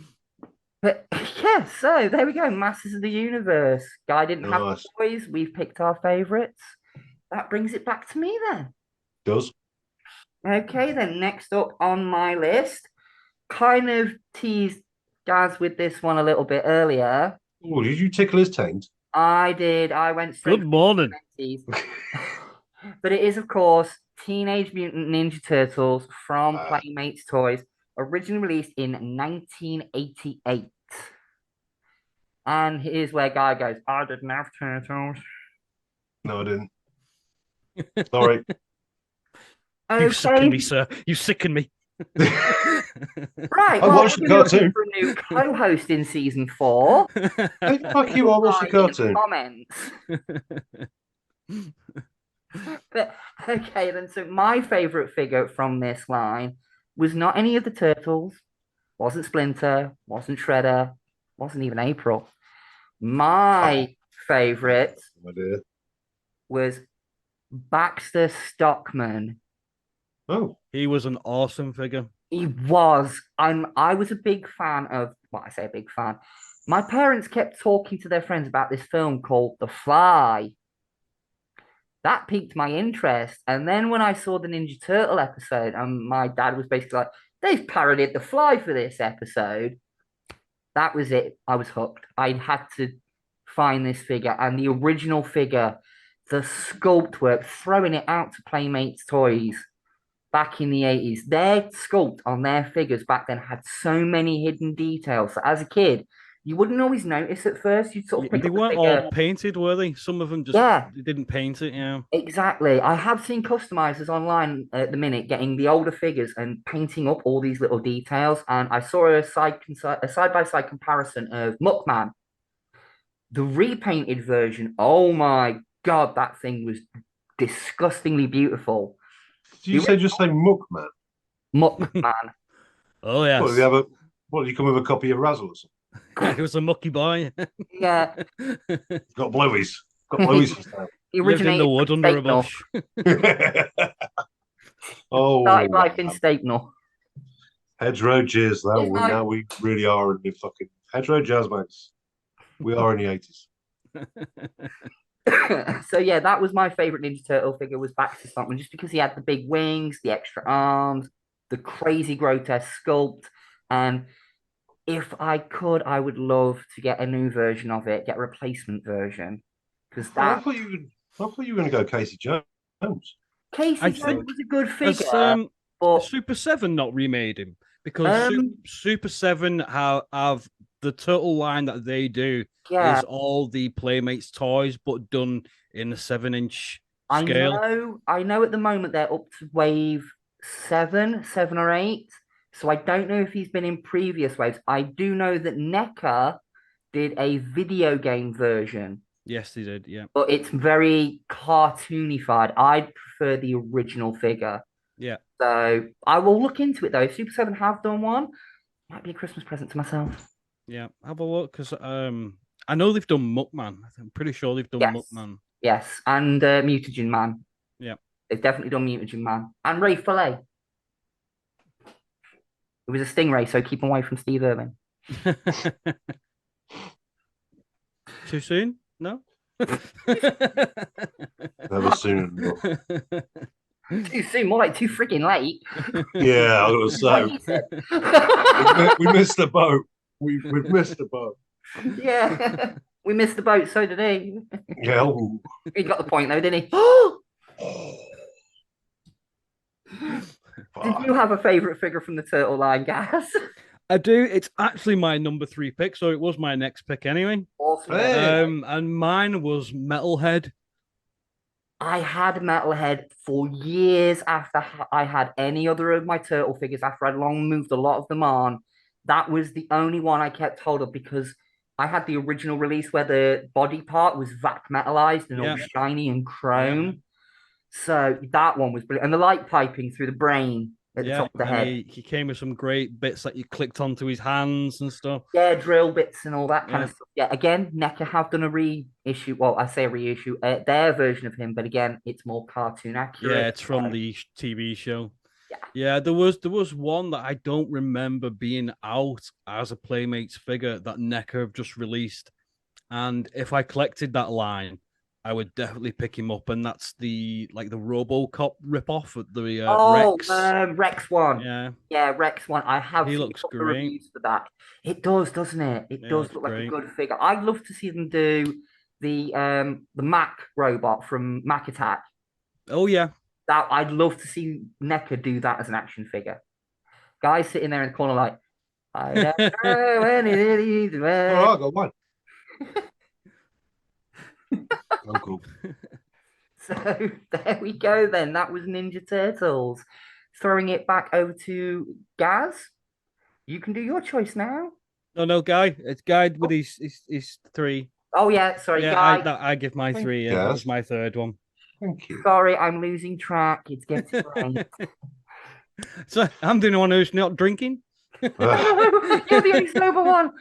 But yeah, so there we go. Masters of the Universe. Guy didn't have Nice. toys. We've picked our favorites. That brings it back to me then. Does. Okay, then next up on my list, kind of teased Gaz with this one a little bit earlier. Oh, did you tickle his taint? I did. I went straight Good morning. to the 90s. But it is, of course, Teenage Mutant Ninja Turtles from Playmates Toys, originally released in 1988. And here's where Guy goes, I didn't have turtles. No, I didn't. Sorry. You sicken Okay, me, sir. You sicken me. right. I Well, watched the we're looking cartoon. for a new co-host in season 4. Hey, fuck you, I watched the Write in cartoon. comments. But okay, then. So my favorite figure from this line was not any of the turtles, wasn't Splinter, wasn't Shredder, wasn't even April. My favorite Oh, dear. was Baxter Stockman. Oh, He was an awesome figure. He was. I was a big fan of. Well, I say a big fan. My parents kept talking to their friends about this film called The Fly. That piqued my interest. And then when I saw the Ninja Turtle episode, and my dad was basically like, they've parodied The Fly for this episode. That was it. I was hooked. I had to find this figure. And the original figure, the sculpt work, throwing it out to Playmates Toys back in the 80s, their sculpt on their figures back then had so many hidden details. So as a kid, you wouldn't always notice at first. You'd sort of pick They up the weren't figure. all painted, were they? Some of them just they didn't paint it. Yeah, Exactly. I have seen customizers online at the minute getting the older figures and painting up all these little details. And I saw a side by side comparison of Muckman, the repainted version. Oh my god, that thing was disgustingly beautiful. did you just say Muckman? Muckman. Oh yes. What, did you come with a copy of Razzle or something? It was a mucky boy. Yeah. Got blowies. Got blowies for sale. He Lived in originated the wood in under a Stapenor. bush. Oh, Started life in Stapenor. Hedgerow Jizz. Yes, Now we really are in the fucking Hedgerow Jazz Mags. We are in the 80s. So yeah, that was my favorite Ninja Turtle figure was Baxter Stockman, just because he had the big wings, the extra arms, the crazy grotesque sculpt, and if I could, I would love to get a new version of it, get a replacement version, because I that thought you were going to go Casey Jones. Casey Jones think was a good Has figure, but Super 7 not remade him? Because Super 7 have the turtle line that they do is all the Playmates toys, but done in a 7-inch scale. I know at the moment they're up to wave 7 or 8. So I don't know if he's been in previous waves. I do know that NECA did a video game version. Yes, they did, yeah. But it's very cartoonified. I'd prefer the original figure. Yeah. So I will look into it though. If Super 7 have done one, might be a Christmas present to myself. Yeah, have a look because I know they've done Muckman. I'm pretty sure they've done Yes. Muckman. Yes, and Mutagen Man. Yeah. They've definitely done Mutagen Man. And Ray Fillet. It was a stingray, so keep away from Steve Irwin. Too soon? No. Never soon enough. Too soon, more like too freaking late. Yeah, I was What going he to said. say. We missed the boat. We've missed the boat. Yeah, we missed the boat. So did he. Yeah. Ooh. He got the point though, didn't he? Did you have a favorite figure from the Turtle line, Gas? I do. It's actually my number 3 pick, so it was my next pick anyway. Awesome. Hey. And mine was Metalhead. I had Metalhead for years after I had any other of my Turtle figures, after I'd long moved a lot of them on. That was the only one I kept hold of because I had the original release where the body part was vac metalized and all shiny and chrome. Yeah. So that one was brilliant. And the light piping through the brain at the top of the head. He came with some great bits that you clicked onto his hands and stuff. Yeah, drill bits and all that kind of stuff. Yeah, again, NECA have done a reissue. Well, I say a reissue, their version of him, but again, it's more cartoon accurate. Yeah, it's from the TV show. Yeah, there was one that I don't remember being out as a Playmates figure that NECA have just released. And if I collected that line, I would definitely pick him up, and that's the RoboCop ripoff of the Rex. Rex one. Yeah, Rex one. I have. He looks great. Reviews for that. It does, doesn't it? It does look like a good figure. I'd love to see them do the Mac robot from Mac Attack. Oh yeah, that I'd love to see NECA do that as an action figure. Guys sitting there in the corner like, I don't know any. Oh, I got one. Oh, cool. So there we go then. That was Ninja Turtles. Throwing it back over to Gaz. You can do your choice now. No, Guy. It's Guy with his 3. Oh, yeah. Sorry, Guy. I give my 3. Yeah, that was my 3rd one. Thank you. Sorry, I'm losing track. It's getting late. So I'm the only one who's not drinking. You're the only sober one.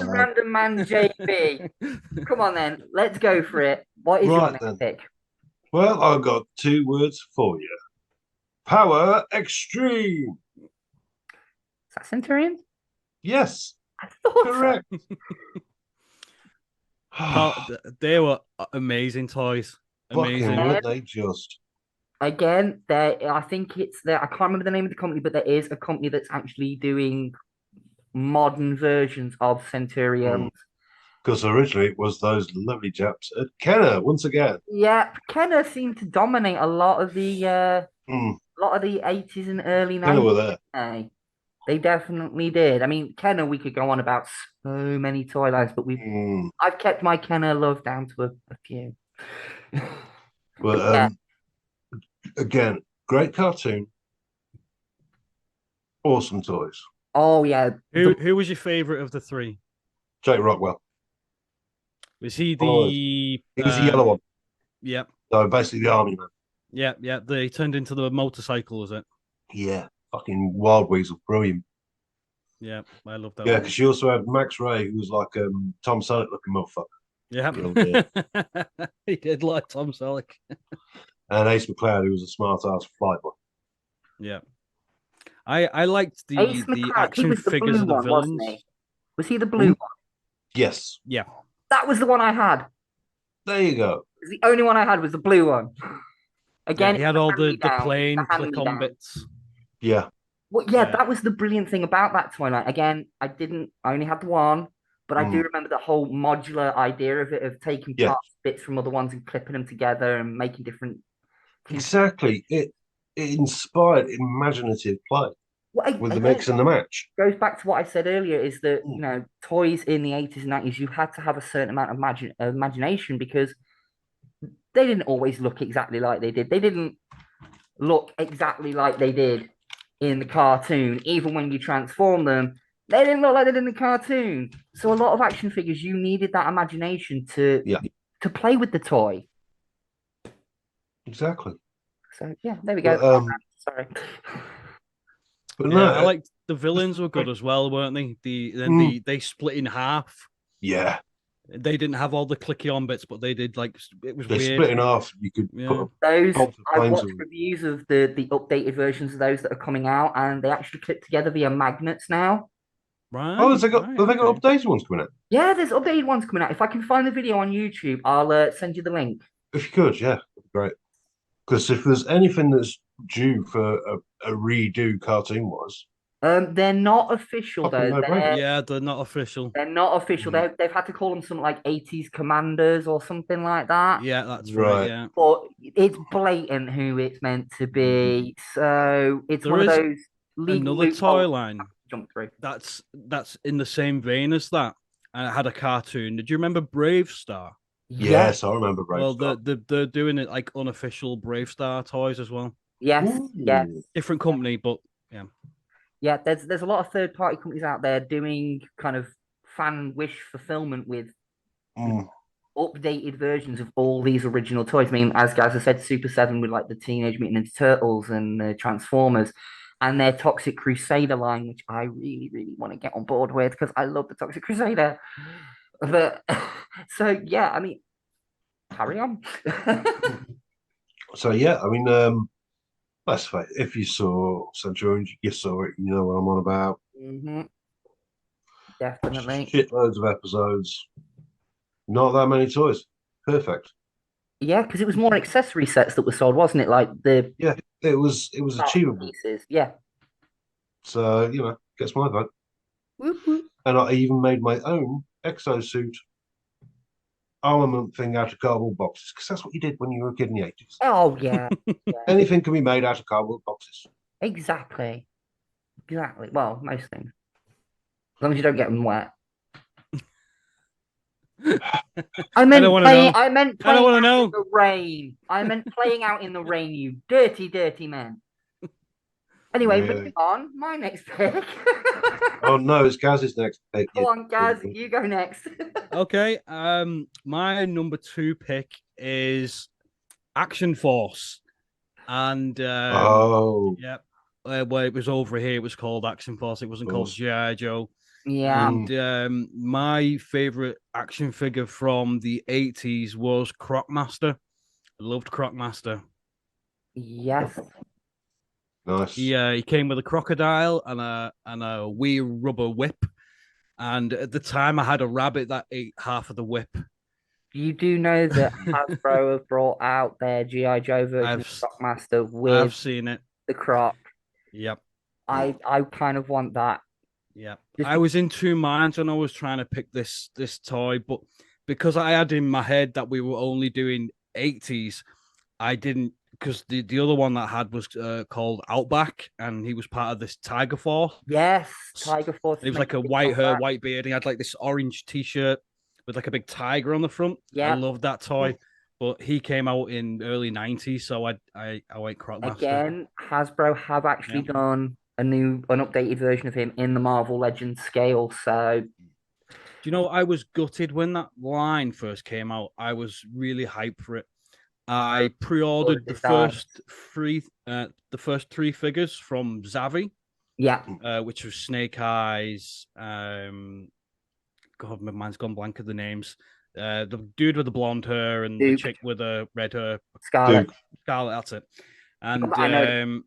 Random man JB. Come on then, let's go for it. What is your next pick? Well, I've got 2 words for you. Power Extreme. Is that Centurion? Yes. I thought correct. They were amazing toys. Amazing. Weren't they just? Again, I think it's there. I can't remember the name of the company, but there is a company that's actually doing modern versions of Centurions. Because originally it was those lovely chaps at Kenner once again. Yeah, Kenner seemed to dominate a lot of the 80s and early 90s. Kenner were there. They definitely did. I mean, Kenner, we could go on about so many toy lines, but I've kept my Kenner love down to a few. Well, again, great cartoon. Awesome toys. Oh, yeah. Who was your favorite of the 3? Jake Rockwell. Was he He was the yellow one. Yep. So basically the army man. Yeah. They turned into the motorcycle, was it? Yeah. Fucking Wild Weasel. Brilliant. Yeah, I love that. Yeah, because she also had Max Ray, who was like Tom Selleck looking motherfucker. Yeah. He did like Tom Selleck. And Ace McCloud, who was a smart ass flight boy. Yeah. I liked the action figures of the villains. Was he the blue one? Yes. Yeah. That was the one I had. There you go. The only one I had was the blue one. Again, he had all the plane click-on bits. Yeah. Well, yeah, that was the brilliant thing about that toy line. Again, I only had the one, but I do remember the whole modular idea of it, of taking bits from other ones and clipping them together and making different. Exactly. It inspired imaginative play with the mix and the match. Goes back to what I said earlier, is that toys in the 80s and 90s, you had to have a certain amount of imagination, because they didn't always look exactly like they did. They didn't look exactly like they did in the cartoon. Even when you transform them, they didn't look like they did in the cartoon. So a lot of action figures, you needed that imagination to play with the toy. Exactly. So yeah, there we go. Sorry. But Yeah, no, I liked the villains were good as well, weren't they? They split in half. yeah, They didn't have all the clicky on bits, but they did like it was they weird. split in half. You could Yeah. put Those bolts of I flames watched on. reviews of the updated versions of those that are coming out, and they actually clip together via magnets now. Right. Oh, have right, they got okay. updated ones coming out? Yeah, there's updated ones coming out. If I can find the video on YouTube, I'll send you the link. If you could, yeah, that'd be great. Because if there's anything that's due for a redo cartoon wise, They're not official fucking though. no brainer. Yeah, they're not official. They're not official. Mm. They've had to call them something like 80's Commanders or something like that. Yeah, that's right. Right. Yeah, But it's blatant who it's meant to be. So it's there one of is those legal another toy loopholes line to jump through. that's in the same vein as that, and it had a cartoon. Did you remember Brave Star? Yes, Yes, I remember Brave Well, Star. they're doing it like unofficial Brave Star toys as well. yes, yes. Ooh. Different company, but yeah. Yeah, there's a lot of third party companies out there doing kind of fan wish fulfillment with Mm. updated versions of all these original toys. I mean, as guys have said, Super 7 with like the Teenage Mutant Ninja Turtles and the Transformers and their Toxic Crusader line, which I really, really want to get on board with because I love the Toxic Crusader. But so yeah, I mean, carry on. So yeah, I mean, let's face it, if you saw Centurion, you saw it, you know what I'm on about. hmm Definitely. Shitloads of episodes, not that many toys. Perfect. Yeah, because it was more accessory sets that were sold, wasn't it? Like the Yeah, it was achievable. pieces. Yeah. So, gets my vote. Whoop, whoop. And I even made my own exosuit armament thing out of cardboard boxes because that's what you did when you were a kid in the 80s. Oh yeah, Anything can be made out of cardboard boxes. exactly. Exactly. Well, most things. As long as you don't get them wet. I meant don't wanna playing. know. I meant I don't playing wanna out know. in the rain. I meant playing out in the rain. You dirty, dirty men. Anyway, Really? moving on. My next pick. Oh no, it's Gaz's next pick. Go on, Gaz. You go next. Okay. My number 2 pick is Action Force, and Oh, yeah, well, it was over here. It was called Action Force. It wasn't called Force. GI Joe. Yeah. And my favorite action figure from the 80s was Crockmaster. I loved Crockmaster. Yes. nice. He came with a crocodile and a wee rubber whip. And at the time, I had a rabbit that ate half of the whip. You do know that Hasbro have brought out their GI Joe version of Shockmaster I've with seen it. the croc. Yep. I kind of want that. Yep. Just I was in two minds when I was trying to pick this toy, but because I had in my head that we were only doing 80s, I didn't, because the other one that I had was called Outback, and he was part of this Tiger Force. Yes, Tiger Force. He was like a white hair, white beard. And he had like this orange t-shirt with like a big tiger on the front. Yeah. I loved that toy. But he came out in early 90s, so I went Crockmaster. Again, Hasbro have actually done an updated version of him in the Marvel Legends scale. So, do you know, I was gutted when that line first came out. I was really hyped for it. I pre-ordered the first three figures from Zavi. Yeah. Which was Snake Eyes. God, my mind's gone blank of the names. The dude with the blonde hair and Duke. the chick with the red hair. Scarlet. That's it. And I know.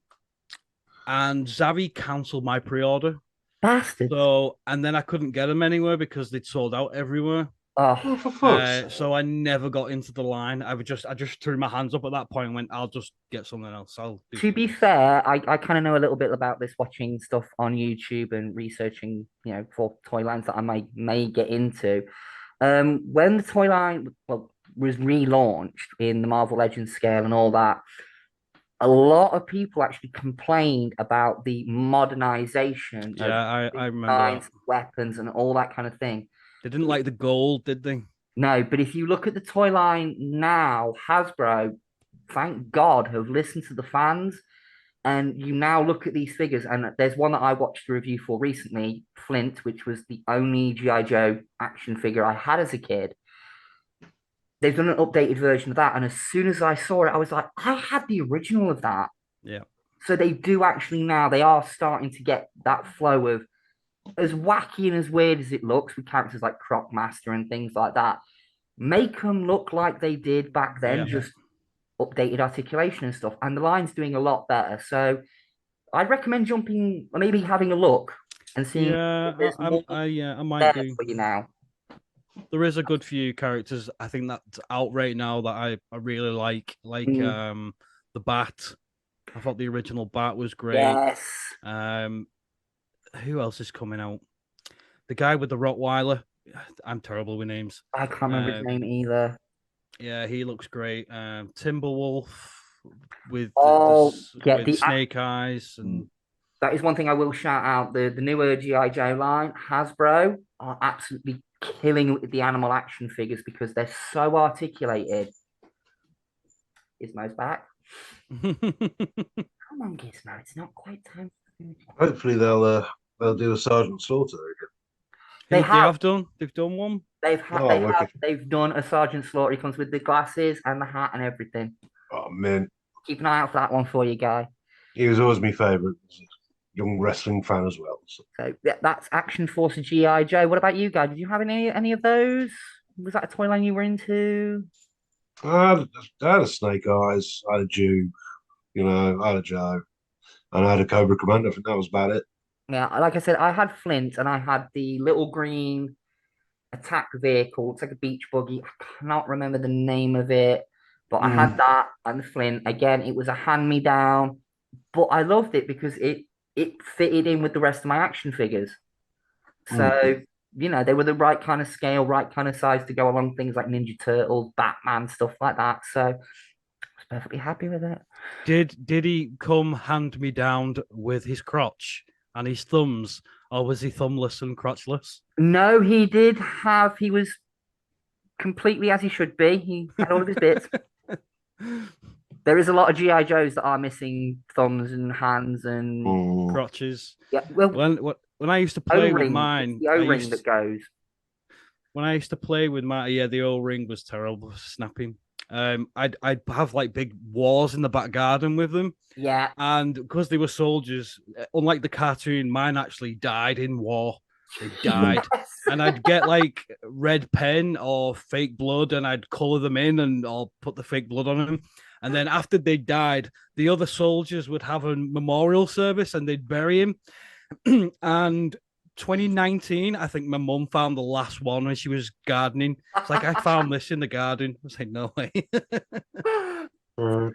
and Zavi cancelled my pre-order. Bastard. So, and then I couldn't get them anywhere because they'd sold out everywhere. Oh, for fuck's So I never got into the line. I just threw my hands up at that point and went, I'll just get something else. To be fair, I kind of know a little bit about this, watching stuff on YouTube and researching, for toy lines that I may get into. When the toy line was relaunched in the Marvel Legends scale and all that, a lot of people actually complained about the modernization. Yeah, I remember that. Weapons and all that kind of thing. They didn't like the gold, did they? No, but if you look at the toy line now, Hasbro, thank God, have listened to the fans. And you now look at these figures, and there's one that I watched the review for recently, Flint, which was the only G.I. Joe action figure I had as a kid. They've done an updated version of that, and as soon as I saw it, I was like, I had the original of that. Yeah. So they do actually now, they are starting to get that flow of as wacky and as weird as it looks with characters like Crocmaster and things like that. Make them look like they did back then, just updated articulation and stuff. And the line's doing a lot better. So I'd recommend jumping, or maybe having a look and seeing if there's more I might there do. for you now. There is a good few characters I think that's out right now that I really like the Bat. I thought the original Bat was great. Yes. Who else is coming out? The guy with the Rottweiler. I'm terrible with names. I can't remember his name either. Yeah, he looks great. Timberwolf with the snake eyes, and that is one thing I will shout out. The newer G.I. Joe line, Hasbro, are absolutely killing with the animal action figures because they're so articulated. Gizmo's back. Come on, Gizmo. It's not quite time. Hopefully they'll do a Sergeant Slaughter again. They have done. They've done one. They've done a Sergeant Slaughter. He comes with the glasses and the hat and everything. Oh man, keep an eye out for that one for you, Guy. He was always my favourite. Young wrestling fan as well. So that's Action Force G.I. Joe. What about you, Guy? Did you have any of those? Was that a toy line you were into? I had a Snake Eyes. I had a Duke. I had a Joe, and I had a Cobra Commander. I think that was about it. Yeah, like I said, I had Flint, and I had the little green attack vehicle. It's like a beach buggy. I cannot remember the name of it, but I had that and Flint. Again, it was a hand-me-down, but I loved it because it fitted in with the rest of my action figures. So, they were the right kind of scale, right kind of size to go along things like Ninja Turtles, Batman, stuff like that. So I was perfectly happy with it. Did he come hand-me-down with his crotch and his thumbs, or was he thumbless and crotchless? No, he was completely as he should be. He had all of his bits. There is a lot of G.I. Joes that are missing thumbs and hands and crotches. Yeah, well, when I used to play with mine, the O-ring that goes. When I used to play with mine, the O-ring was terrible, snapping. I'd have like big wars in the back garden with them. Yeah, and because they were soldiers, unlike the cartoon, mine actually died in war. They died, and I'd get like red pen or fake blood, and I'd color them in, and I'll put the fake blood on them. And then after they died, the other soldiers would have a memorial service, and they'd bury him. And 2019, I think my mum found the last one when she was gardening. It's like, I found this in the garden. I was like, no way. Oh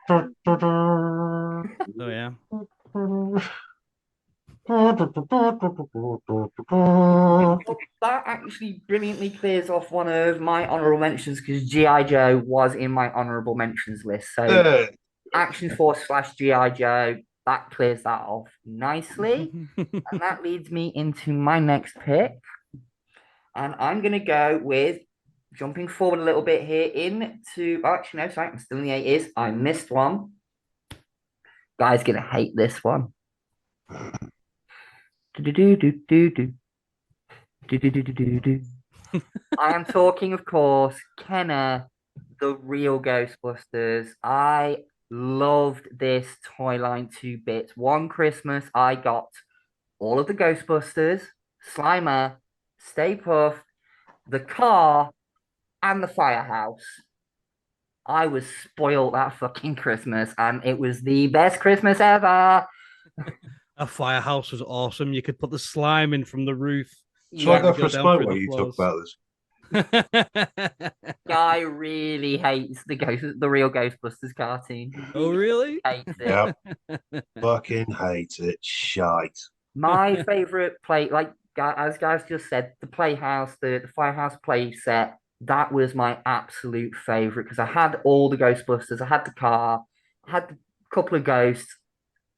yeah. That actually brilliantly clears off one of my honorable mentions because G.I. Joe was in my honorable mentions list. So Action Force / G.I. Joe, that clears that off nicely. And that leads me into my next pick. And I'm going to go with, jumping forward a little bit here actually, no, sorry, I'm still in the 80s. I missed one. Guy's going to hate this one. I am talking, of course, Kenner, the real Ghostbusters. I loved this toy line to bits. One Christmas, I got all of the Ghostbusters, Slimer, Stay Puft, the car, and the firehouse. I was spoiled that fucking Christmas, and it was the best Christmas ever. A firehouse was awesome. You could put the slime in from the roof. So I go for a smoke while you talk about this. Guy really hates the real Ghostbusters cartoon. Oh, really? Hates it. Yep. Fucking hates it. Shite. My favorite play, like as guys just said, the Playhouse, the Firehouse play set. That was my absolute favorite because I had all the Ghostbusters. I had the car. I had a couple of ghosts.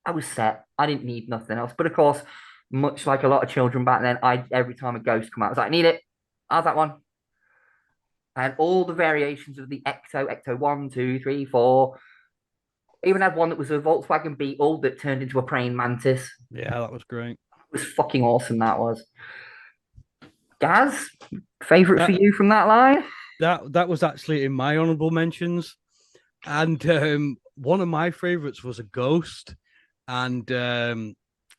I was set. I didn't need nothing else. But of course, much like a lot of children back then, every time a ghost come out, I was like, I need it. How's that one? And all the variations of the Ecto 1, 2, 3, 4. I even had one that was a Volkswagen Beetle that turned into a praying mantis. Yeah, that was great. It was fucking awesome, that was. Gaz, favorite for you from that line? That was actually in my honorable mentions. And one of my favorites was a ghost. and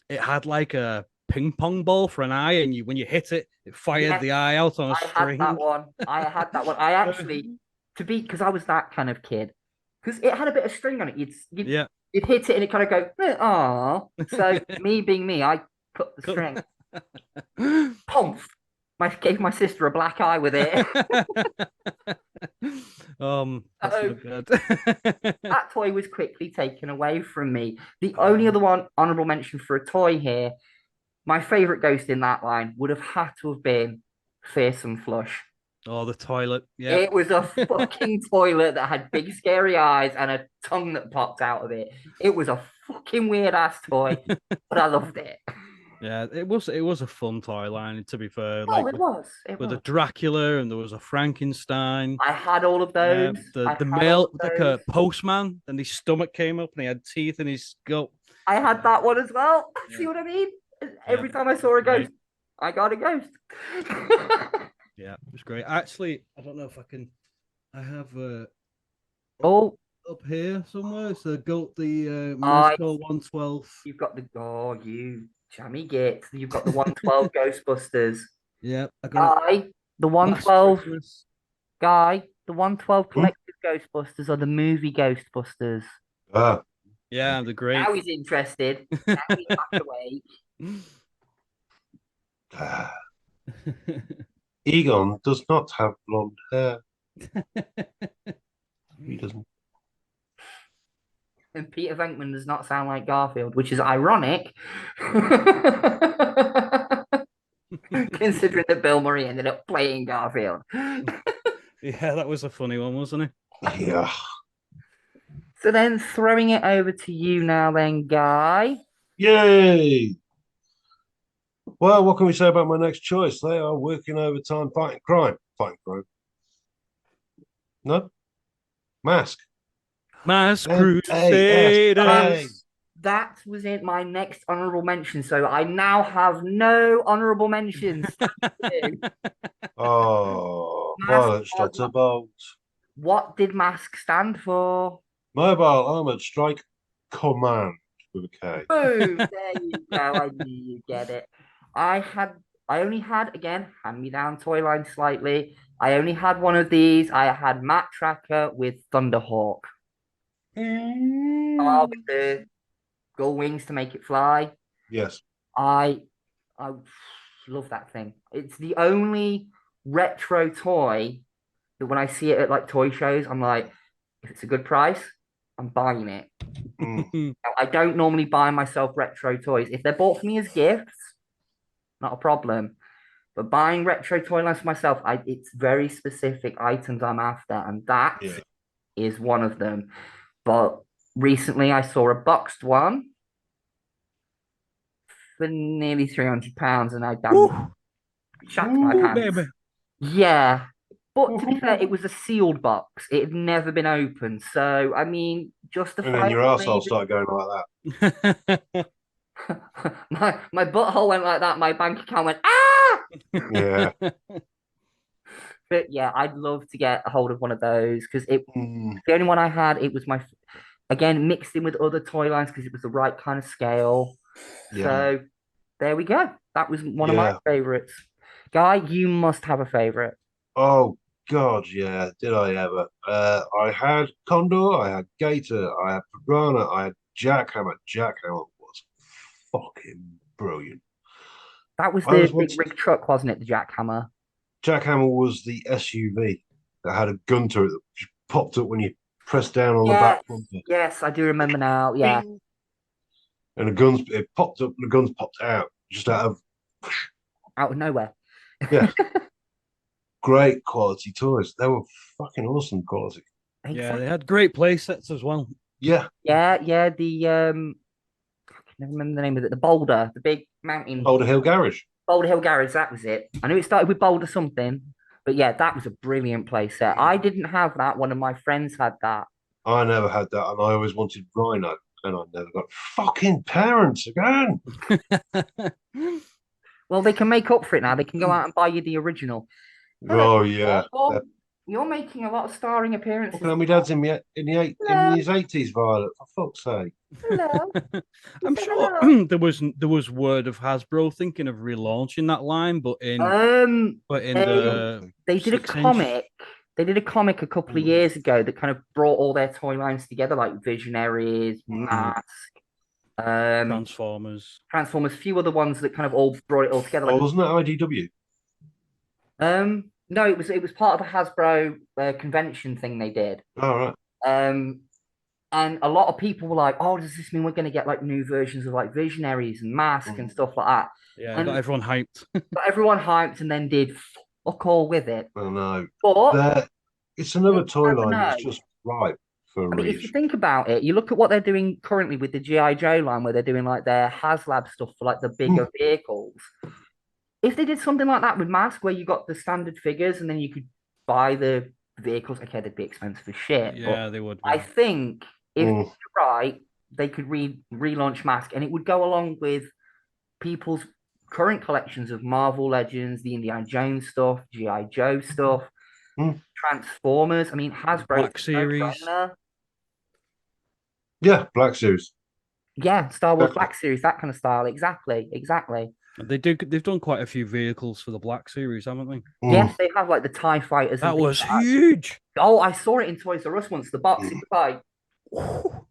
it had like a ping pong ball for an eye, and when you hit it, it fired Yes, the eye out on a I string. had that one. I had that one. I actually, because I was that kind of kid, because it had a bit of string on it. You'd hit it and it kind of go, ah. So me being me, I cut the string. Pump. Gave my sister a black eye with it. That's so good. That toy was quickly taken away from me. The only other one honorable mention for a toy here, my favorite ghost in that line would have had to have been Fearsome Flush. Oh, the toilet. Yeah. It was a fucking toilet that had big scary eyes and a tongue that popped out of it. It was a fucking weird ass toy, but I loved it. Yeah, it was a fun toy line, to be fair. Oh, it was. With a Dracula, and there was a Frankenstein. I had all of those. The male, like a postman, and his stomach came up and he had teeth in his gut. I had that one as well. Yeah. See what I mean? Every time I saw a ghost, I got a ghost. Yeah, it was great. Actually, I don't know if I can. I have up here somewhere. It's the Moscow 112. You've got you jammy git. You've got the 112 Ghostbusters. Yeah, I got the 112 Guy. The 112 collected Ghostbusters are the movie Ghostbusters. Yeah, they're great. Now he's interested. Now he's back away. Egon does not have blonde hair. He doesn't. And Peter Venkman does not sound like Garfield, which is ironic, considering that Bill Murray ended up playing Garfield. Yeah, that was a funny one, wasn't it? Yeah. So then throwing it over to you now then, Guy. Yay! Well, what can we say about my next choice? They are working overtime, fighting crime. No? Mask Crusaders. That was in my next honorable mention. So I now have no honorable mentions. Oh, violent Stutter Bolt. What did Mask stand for? Mobile Armored Strike Command with a K. Boom! There you go. I knew you get it. I only had, again, hand-me-down toy line slightly. I only had one of these. I had Matt Tracker with Thunderhawk. With the gull wings to make it fly. Yes. I love that thing. It's the only retro toy that when I see it at like toy shows, I'm like, if it's a good price, I'm buying it. I don't normally buy myself retro toys. If they're bought for me as gifts, not a problem. But buying retro toy lines for myself, it's very specific items I'm after, and that is one of them. But recently I saw a boxed one for nearly £300, and I shat my pants. Baby. Yeah. But to be fair, it was a sealed box. It had never been opened. So, I mean, justifiable. And then your arsehole started going like that. my butthole went like that. My bank account went, ah! Yeah. But yeah, I'd love to get a hold of one of those because the only one I had, it was again, mixed in with other toy lines because it was the right kind of scale. Yeah. So there we go. That was one of my favorites. Guy, you must have a favorite. Oh, God, yeah. Did I ever? I had Condor, I had Gator, I had Piranha, I had Jackhammer. Jackhammer was fucking brilliant. That was the big rig truck, wasn't it? The Jackhammer. Jackhammer was the SUV that had a gun to it that just popped up when you pressed down on the back bumper. Yes, I do remember now. Yeah. And it popped up and the guns popped out just out of nowhere. Yeah. Great quality toys. They were fucking awesome quality. Exactly. Yeah, they had great play sets as well. Yeah. Yeah. The I can never remember the name of it. The Boulder, the big mountain. Boulder Hill Garage. Boulder Hill Garage, that was it. I knew it started with Boulder something, but yeah, that was a brilliant play set. I didn't have that. One of my friends had that. I never had that, and I always wanted Rhino, and I never got fucking parents again. Well, they can make up for it now. They can go out and buy you the original. Oh, yeah. You're making a lot of starring appearances. How my dad's in his 80s, Violet, for fuck's sake. Hello. I'm sure there was word of Hasbro thinking of relaunching that line, but in the they did a 6-inch comic. They did a comic a couple of years ago that kind of brought all their toy lines together, like Visionaries, Mask, Transformers. Transformers, a few other ones that kind of all brought it all together. Oh, wasn't it IDW? No, it was part of the Hasbro convention thing they did. All right. And a lot of people were like, "Oh, does this mean we're going to get like new versions of like Visionaries and Mask and stuff like that?" Yeah, and got everyone hyped. got everyone hyped, and then did fuck all with it. Oh no, But it's another toy never line that's know. just ripe for I mean, if you reach. think about it, you look at what they're doing currently with the GI Joe line, where they're doing like their HasLab stuff for like the bigger vehicles. If they did something like that with Mask, where you got the standard figures and then you could buy the vehicles, okay, they'd be expensive as shit. Yeah, but they would. I think if you're right, they could relaunch Mask, and it would go along with people's current collections of Marvel Legends, the Indiana Jones stuff, GI Joe stuff, Transformers. I mean, Hasbro Black Series. Yeah, Black Series. Yeah, Star Wars Black Series, that kind of style. Exactly. They've done quite a few vehicles for the Black Series, haven't they? Yes, they have like the TIE fighters. That was huge. Oh, I saw it in Toys R Us once. The box is like, oh,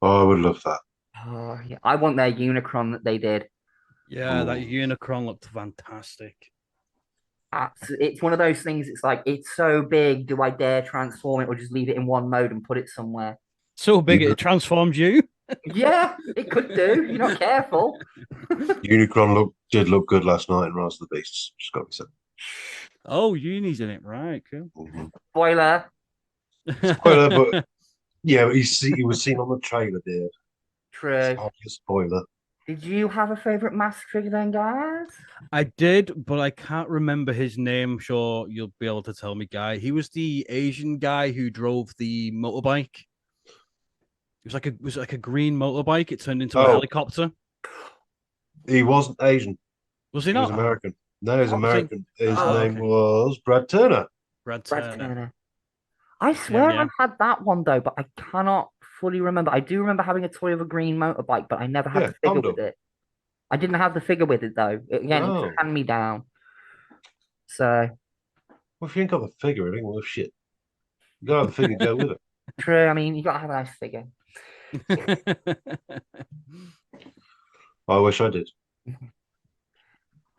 I would love that. Oh, yeah. I want their Unicron that they did. Yeah, that Unicron looked fantastic. It's one of those things. It's like, it's so big. Do I dare transform it or just leave it in one mode and put it somewhere? So big it transformed you. Yeah, it could do. You're not careful. Unicron did look good last night in Rise of the Beasts. Just got to be said. Oh, Uni's in it, right? Cool. Spoiler. But yeah, he was seen on the trailer, dear. True. It's hardly a spoiler. Did you have a favorite Mask figure then, guys? I did, but I can't remember his name. I'm sure you'll be able to tell me, Guy. He was the Asian guy who drove the motorbike. It was like a green motorbike. It turned into a helicopter. He wasn't Asian. Was he not? He was American. No, he was American. His name was Brad Turner. Brad Turner. I swear I've had that one though, but I cannot fully remember. I do remember having a toy of a green motorbike, but I never had the figure with it. I didn't have the figure with it though. Again, it's hand me down. So, well, if you ain't got the figure, it ain't worth shit. You gotta have the figure to go with it. True. I mean, you gotta have a nice figure. I wish I did.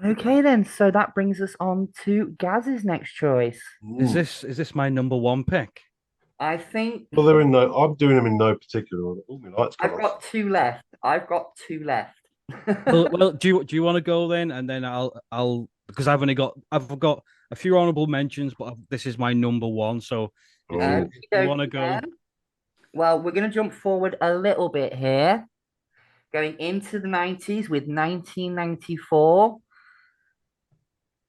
Okay, then. So that brings us on to Gaz's next choice. Is this my number one pick? I think. Well, they're in no. I'm doing them in no particular order. Oh, my lights I've got two left. well, do you want to go then, and then I'll because I've got a few honorable mentions, but this is my number one. So you want to go? Well, we're going to jump forward a little bit here, going into the 90s with 1994.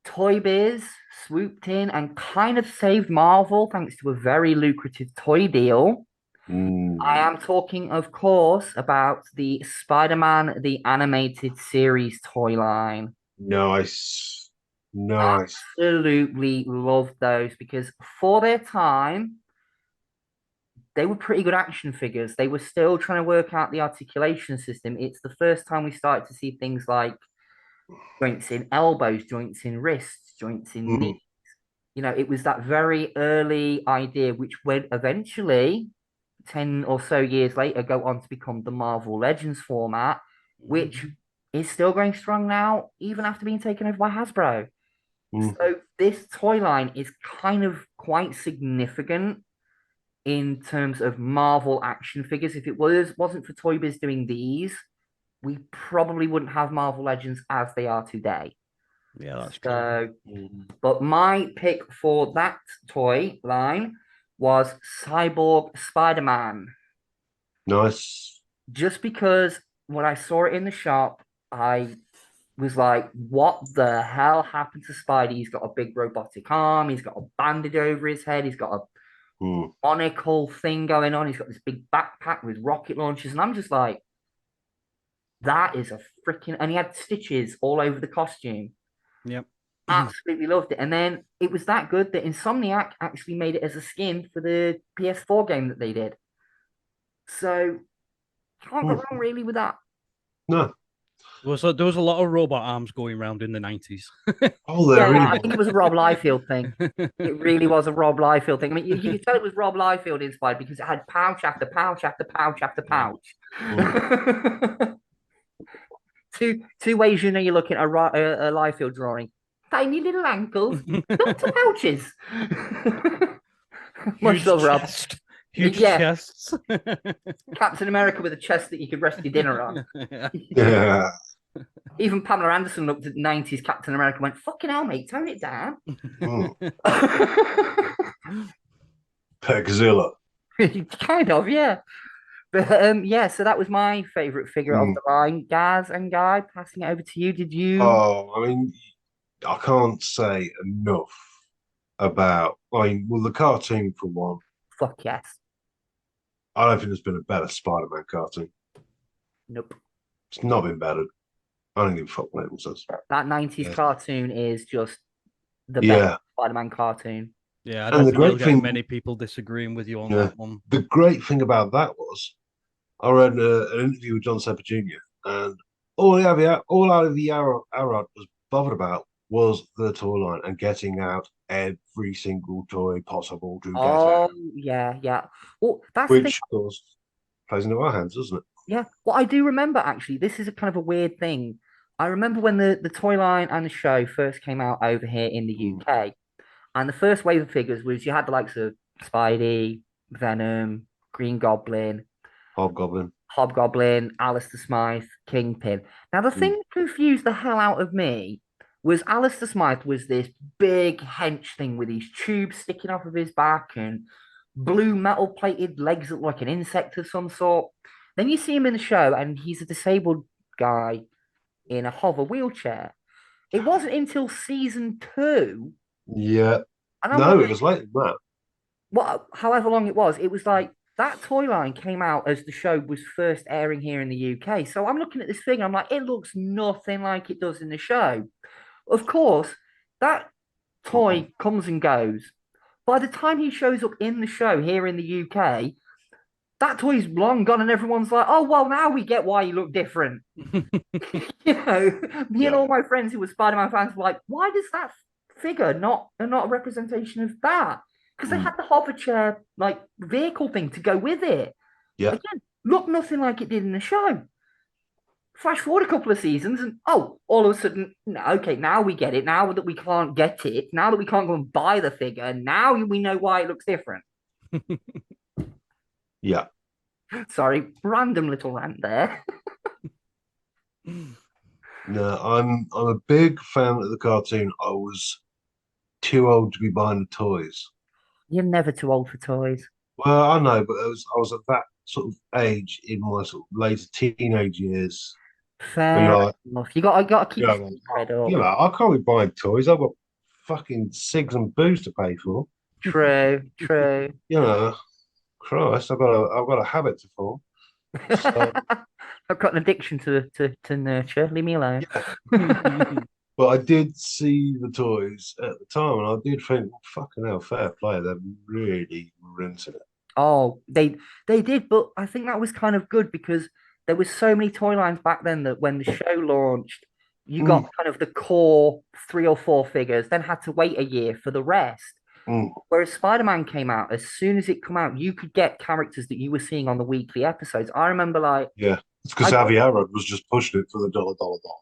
Toy Biz swooped in and kind of saved Marvel thanks to a very lucrative toy deal. I am talking, of course, about the Spider-Man, the animated series toy line. Nice. Absolutely loved those because for their time, they were pretty good action figures. They were still trying to work out the articulation system. It's the first time we started to see things like joints in elbows, joints in wrists, joints in knees. You know, it was that very early idea, which would eventually, 10 or so years later, go on to become the Marvel Legends format, which is still going strong now, even after being taken over by Hasbro. So this toy line is kind of quite significant in terms of Marvel action figures. If it wasn't for Toy Biz doing these, we probably wouldn't have Marvel Legends as they are today. Yeah, that's so cool. But my pick for that toy line was Cyborg Spider-Man. Nice. Just because when I saw it in the shop, I was like, what the hell happened to Spidey? He's got a big robotic arm. He's got a bandage over his head. He's got a monocle thing going on. He's got this big backpack with rocket launchers. And I'm just like, that is a freaking... And he had stitches all over the costume. Yep. Absolutely loved it. And then it was that good that Insomniac actually made it as a skin for the PS4 game that they did. So can't go wrong really with that. No. There was a lot of robot arms going around in the 90s. Oh, there Yeah, really I think it was a Rob Liefeld thing. It really was a Rob Liefeld thing. I mean, you could tell it was Rob Liefeld inspired because it had pouch after pouch after pouch after pouch. Two ways you know you're looking at a Liefeld drawing. Tiny little ankles, lots of pouches. Much love, Rob. Huge Yeah. chests. Captain America with a chest that you could rest your dinner on. Yeah. Even Pamela Anderson looked at 90s Captain America and went, fucking hell, mate, tone it down. Pegzilla. Kind of, yeah. But yeah, so that was my favorite figure of the line. Gaz and Guy, passing it over to you. Did you? Oh, I mean, I can't say enough about. I mean, well, the cartoon for one. Fuck yes. I don't think there's been a better Spider-Man cartoon. Nope. It's not been better. I don't give a fuck what anyone says. That 90s cartoon is just the best Yeah. Spider-Man cartoon. Yeah, I And don't the think you'll great get thing- many people disagreeing with you on Yeah. that one. The great thing about that was, I read an interview with John Semper Jr. and all Avi Arad was bothered about was the toy line and getting out every single toy possible to get out, Yeah. Well, that's the thing. which of course plays into our hands, doesn't it? Yeah. Well, I do remember actually, this is a kind of a weird thing. I remember when the toy line and the show first came out over here in the UK, and the first wave of figures was you had the likes of Spidey, Venom, Green Goblin, Hobgoblin, Alistair Smythe, Kingpin. Now, the thing that confused the hell out of me was Alistair Smythe was this big hench thing with his tubes sticking off of his back and blue metal plated legs that look like an insect of some sort. Then you see him in the show and he's a disabled guy in a hover wheelchair. It wasn't until season 2. Yeah. And I'm No, wondering, it was later than that. however long it was like that toy line came out as the show was first airing here in the UK. So I'm looking at this thing, I'm like, it looks nothing like it does in the show. Of course, that toy comes and goes. By the time he shows up in the show here in the UK, that toy's long gone, and everyone's like, "Oh, well, now we get why you look different." Me and all my friends who were Spider-Man fans were like, "Why does that figure not a representation of that?" Because they had the hover chair like vehicle thing to go with it. Yeah. Again, looked nothing like it did in the show. Flash forward a couple of seasons, and all of a sudden, okay, now we get it. Now that we can't get it, now that we can't go and buy the figure, now we know why it looks different. Yeah. Sorry, random little rant there. No, I'm a big fan of the cartoon. I was too old to be buying the toys. You're never too old for toys. Well, I know, but I was at that sort of age in my sort of later teenage years. Fair enough. You got to keep Yeah, your head up. You know, I can't be buying toys. I've got fucking cigs and booze to pay for. True. You know, Christ, I've got a habit to form. So, I've got an addiction to nurture. Leave me alone. yeah. But I did see the toys at the time, and I did think, fucking hell, fair play. They're really rinsing it. Oh, they did, but I think that was kind of good because there was so many toy lines back then that when the show launched, you got kind of the core 3 or 4 figures, then had to wait a year for the rest. Whereas Spider-Man came out, as soon as it come out, you could get characters that you were seeing on the weekly episodes. I remember Yeah, it's because Avi Arad was just pushing it for the dollar.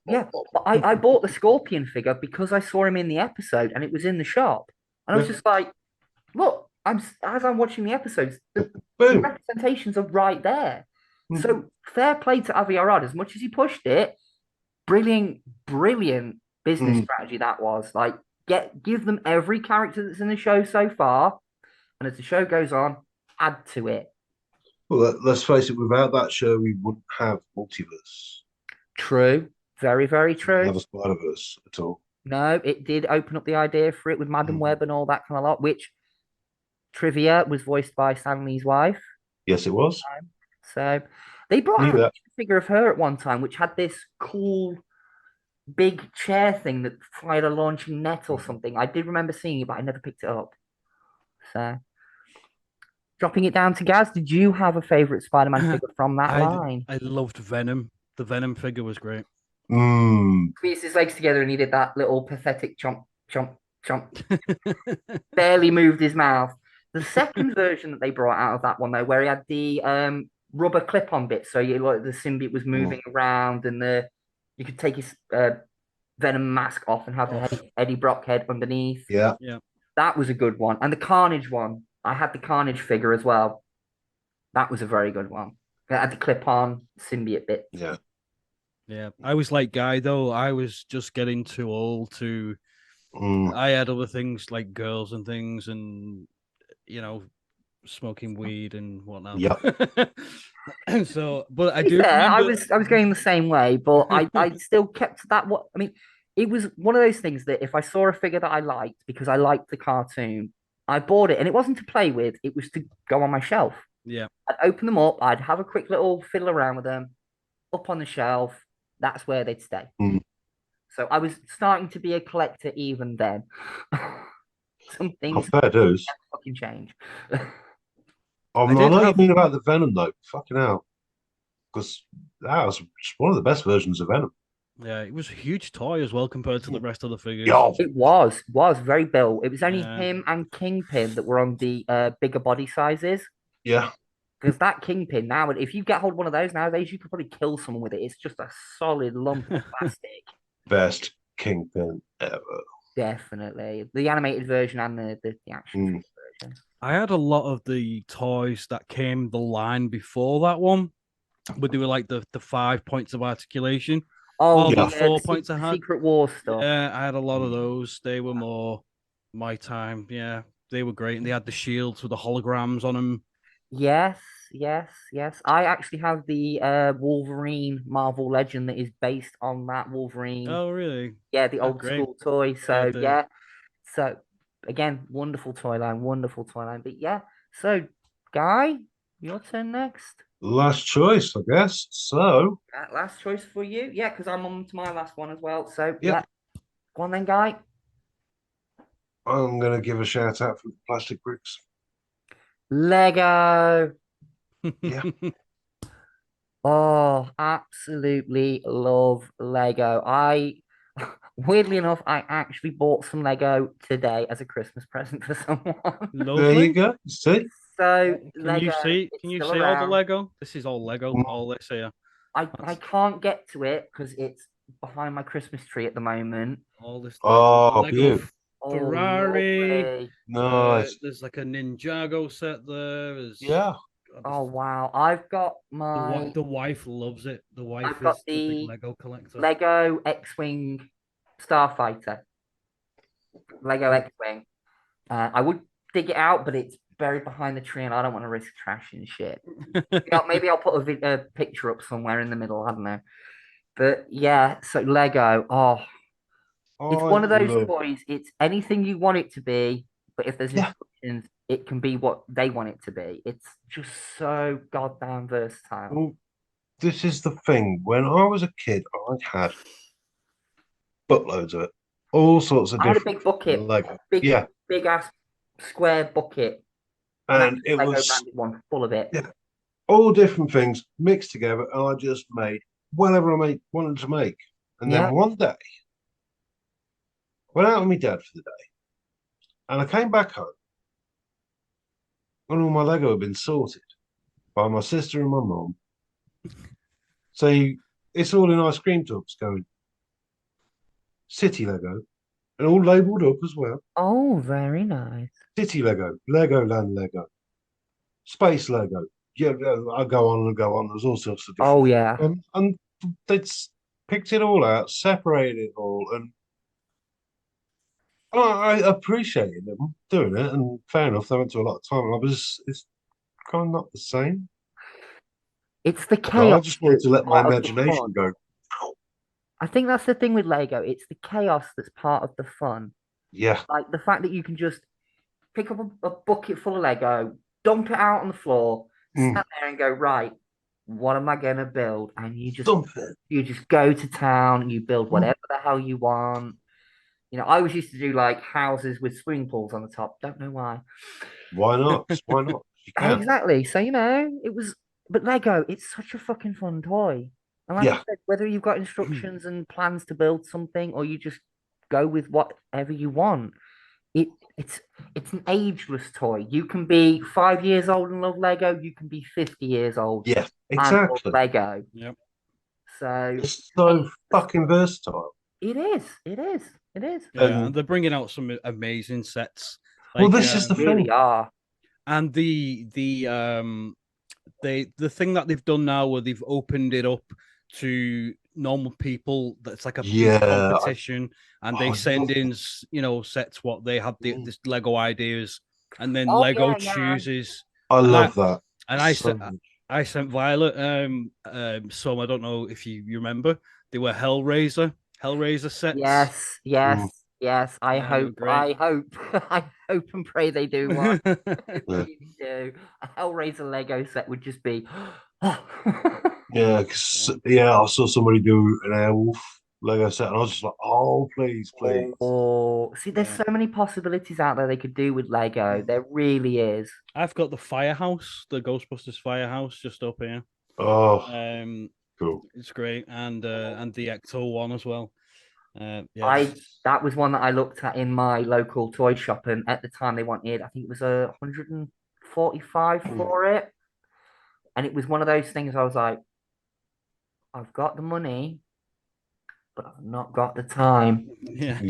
Yeah, but I bought the Scorpion figure because I saw him in the episode and it was in the shop. And I was just like, look, as I'm watching the episodes, the representations are right there. So fair play to Avi Arad. As much as he pushed it, brilliant business strategy that was. Like, give them every character that's in the show so far, and as the show goes on, add to it. Well, let's face it, without that show, we wouldn't have multiverse. True. Very, very true. Never Spider-Verse at all. No, it did open up the idea for it with Madam Web and all that kind of lot, which trivia was voiced by Stan Lee's wife. Yes, it was. So they brought out a figure of her at one time, which had this cool big chair thing that fired a launching net or something. I did remember seeing it, but I never picked it up. So, dropping it down to Gaz, did you have a favorite Spider-Man figure from that line? I loved Venom. The Venom figure was great. Squeezed his legs together and he did that little pathetic chomp, chomp, chomp. Barely moved his mouth. The second version that they brought out of that one, though, where he had the rubber clip-on bit, so you like the symbiote was moving around, and you could take his Venom mask off and have the Eddie Brock head underneath. Yeah. That was a good one. And the Carnage one, I had the Carnage figure as well. That was a very good one. It had the clip-on symbiote bit. Yeah. Yeah, I was like Guy though. I was just getting too old to. I had other things like girls and things, and smoking weed and whatnot. Yep. And so, but I To be do. fair, Remember... I was going the same way, but I still kept that. What I mean, it was one of those things that if I saw a figure that I liked because I liked the cartoon, I bought it, and it wasn't to play with; it was to go on my shelf. Yeah, I'd open them up, I'd have a quick little fiddle around with them, up on the shelf. That's where they'd stay. So I was starting to be a collector even then. Some things fair dues. fucking change. I know you mean about the Venom though. Fucking hell, because that was one of the best versions of Venom. Yeah, it was a huge toy as well compared to the rest of the figures. It was very built. It was only him and Kingpin that were on the bigger body sizes. Yeah. Because that Kingpin now, if you get hold of one of those nowadays, you could probably kill someone with it. It's just a solid lump of plastic. Best Kingpin ever. Definitely. The animated version and the action version. I had a lot of the toys that came the line before that one, but they were like the 5 points of articulation. Oh, the 4 points I had. Secret Wars stuff. Yeah, I had a lot of those. They were more my time. Yeah, they were great. And they had the shields with the holograms on them. Yes. I actually have the Wolverine Marvel Legend that is based on that Wolverine. Oh, really? Yeah, the old school toy. So, yeah. So, again, wonderful toy line. But yeah, so, Guy, your turn next. Last choice, I guess. So, last choice for you. Yeah, because I'm on to my last one as well. So, yeah. Go on then, Guy. I'm going to give a shout out for the plastic bricks. Lego. Yeah. Oh, absolutely love Lego. Weirdly enough, I actually bought some Lego today as a Christmas present for someone. There you go. See? So can Lego, you see all the Lego? This is all Lego. All this here. I can't get to it because it's behind my Christmas tree at the moment. All this. Oh, Lego beautiful. Ferrari. Nice. There's like a Ninjago set there. Yeah. Oh wow! I've got my the wife loves it. The wife I've got is the big Lego collector. Lego X-Wing Starfighter. Lego X-Wing. I would dig it out, but it's buried behind the tree, and I don't want to risk trashing shit. Maybe I'll put a picture up somewhere in the middle. I don't know. But yeah, so Lego. It's one of those toys. It's anything you want it to be, but if there's instructions, it can be what they want it to be. It's just so goddamn versatile. Well, this is the thing. When I was a kid, I had buttloads of it. All sorts of different. I had a big bucket. Lego. Big ass square bucket. And it Lego was branded one full of it. Yeah. All different things mixed together, and I just made whatever I wanted to make. And then one day, went out with my dad for the day, and I came back home, and all my Lego had been sorted by my sister and my mum. So it's all in ice cream tubs going City Lego, and all labelled up as well. Oh, very nice. City Lego, Legoland Lego, Space Lego. Yeah, I go on and go on. There's all sorts of different. Oh yeah. And they'd picked it all out, separated it all, and I appreciated them doing it. And fair enough, they went to a lot of time. It's kind of not the same. It's the chaos. I just wanted to let my imagination go. I think that's the thing with Lego. It's the chaos that's part of the fun. Yeah. Like the fact that you can just pick up a bucket full of Lego, dump it out on the floor, stand there and go, right, what am I gonna build? And Something. you just go to town, you build whatever the hell you want. You know, I always used to do like houses with swimming pools on the top. Don't know why. Why not? Why not? You can. Exactly. So, you know, it was, but Lego, it's such a fucking fun toy. And like I Yeah. said, whether you've got instructions and plans to build something or you just go with whatever you want, it it's it's an ageless toy. You can be 5 years old and love Lego, you can be 50 years old Yeah. and love Exactly. Lego. Yep. So It's so fucking versatile. it is. It is. It is. Yeah, and they're bringing out some amazing sets. Well, Like, this is the Really thing. are. and the thing that they've done now where they've opened it up to normal people, that's like a big Yeah. competition, and they Oh, send yeah. in sets what they have this Lego ideas, and then Oh, Lego yeah, yeah. chooses. I And love that. And I So sent I sent Violet some, I don't know if you remember, they were Hellraiser sets. Yes, Mm. yes, yes. I Yeah, they were hope, great. I hope, I hope and pray they do one. I Yeah. really do. A Hellraiser Lego set would just be, Yeah, 'cause, yeah, I saw somebody do an Airwolf Lego set, and I was just like, "Oh, please, please." oh, see, there's Yeah. so many possibilities out there they could do with Lego. There really is. I've got the firehouse, the Ghostbusters firehouse, just up here. Oh, Um, cool. it's great, and the Ecto one as well. I That was one that I looked at in my local toy shop, and at the time they wanted, I think it was 145 for it, and it was one of those things. I was like, I've got the money, but I've not got the time. yeah.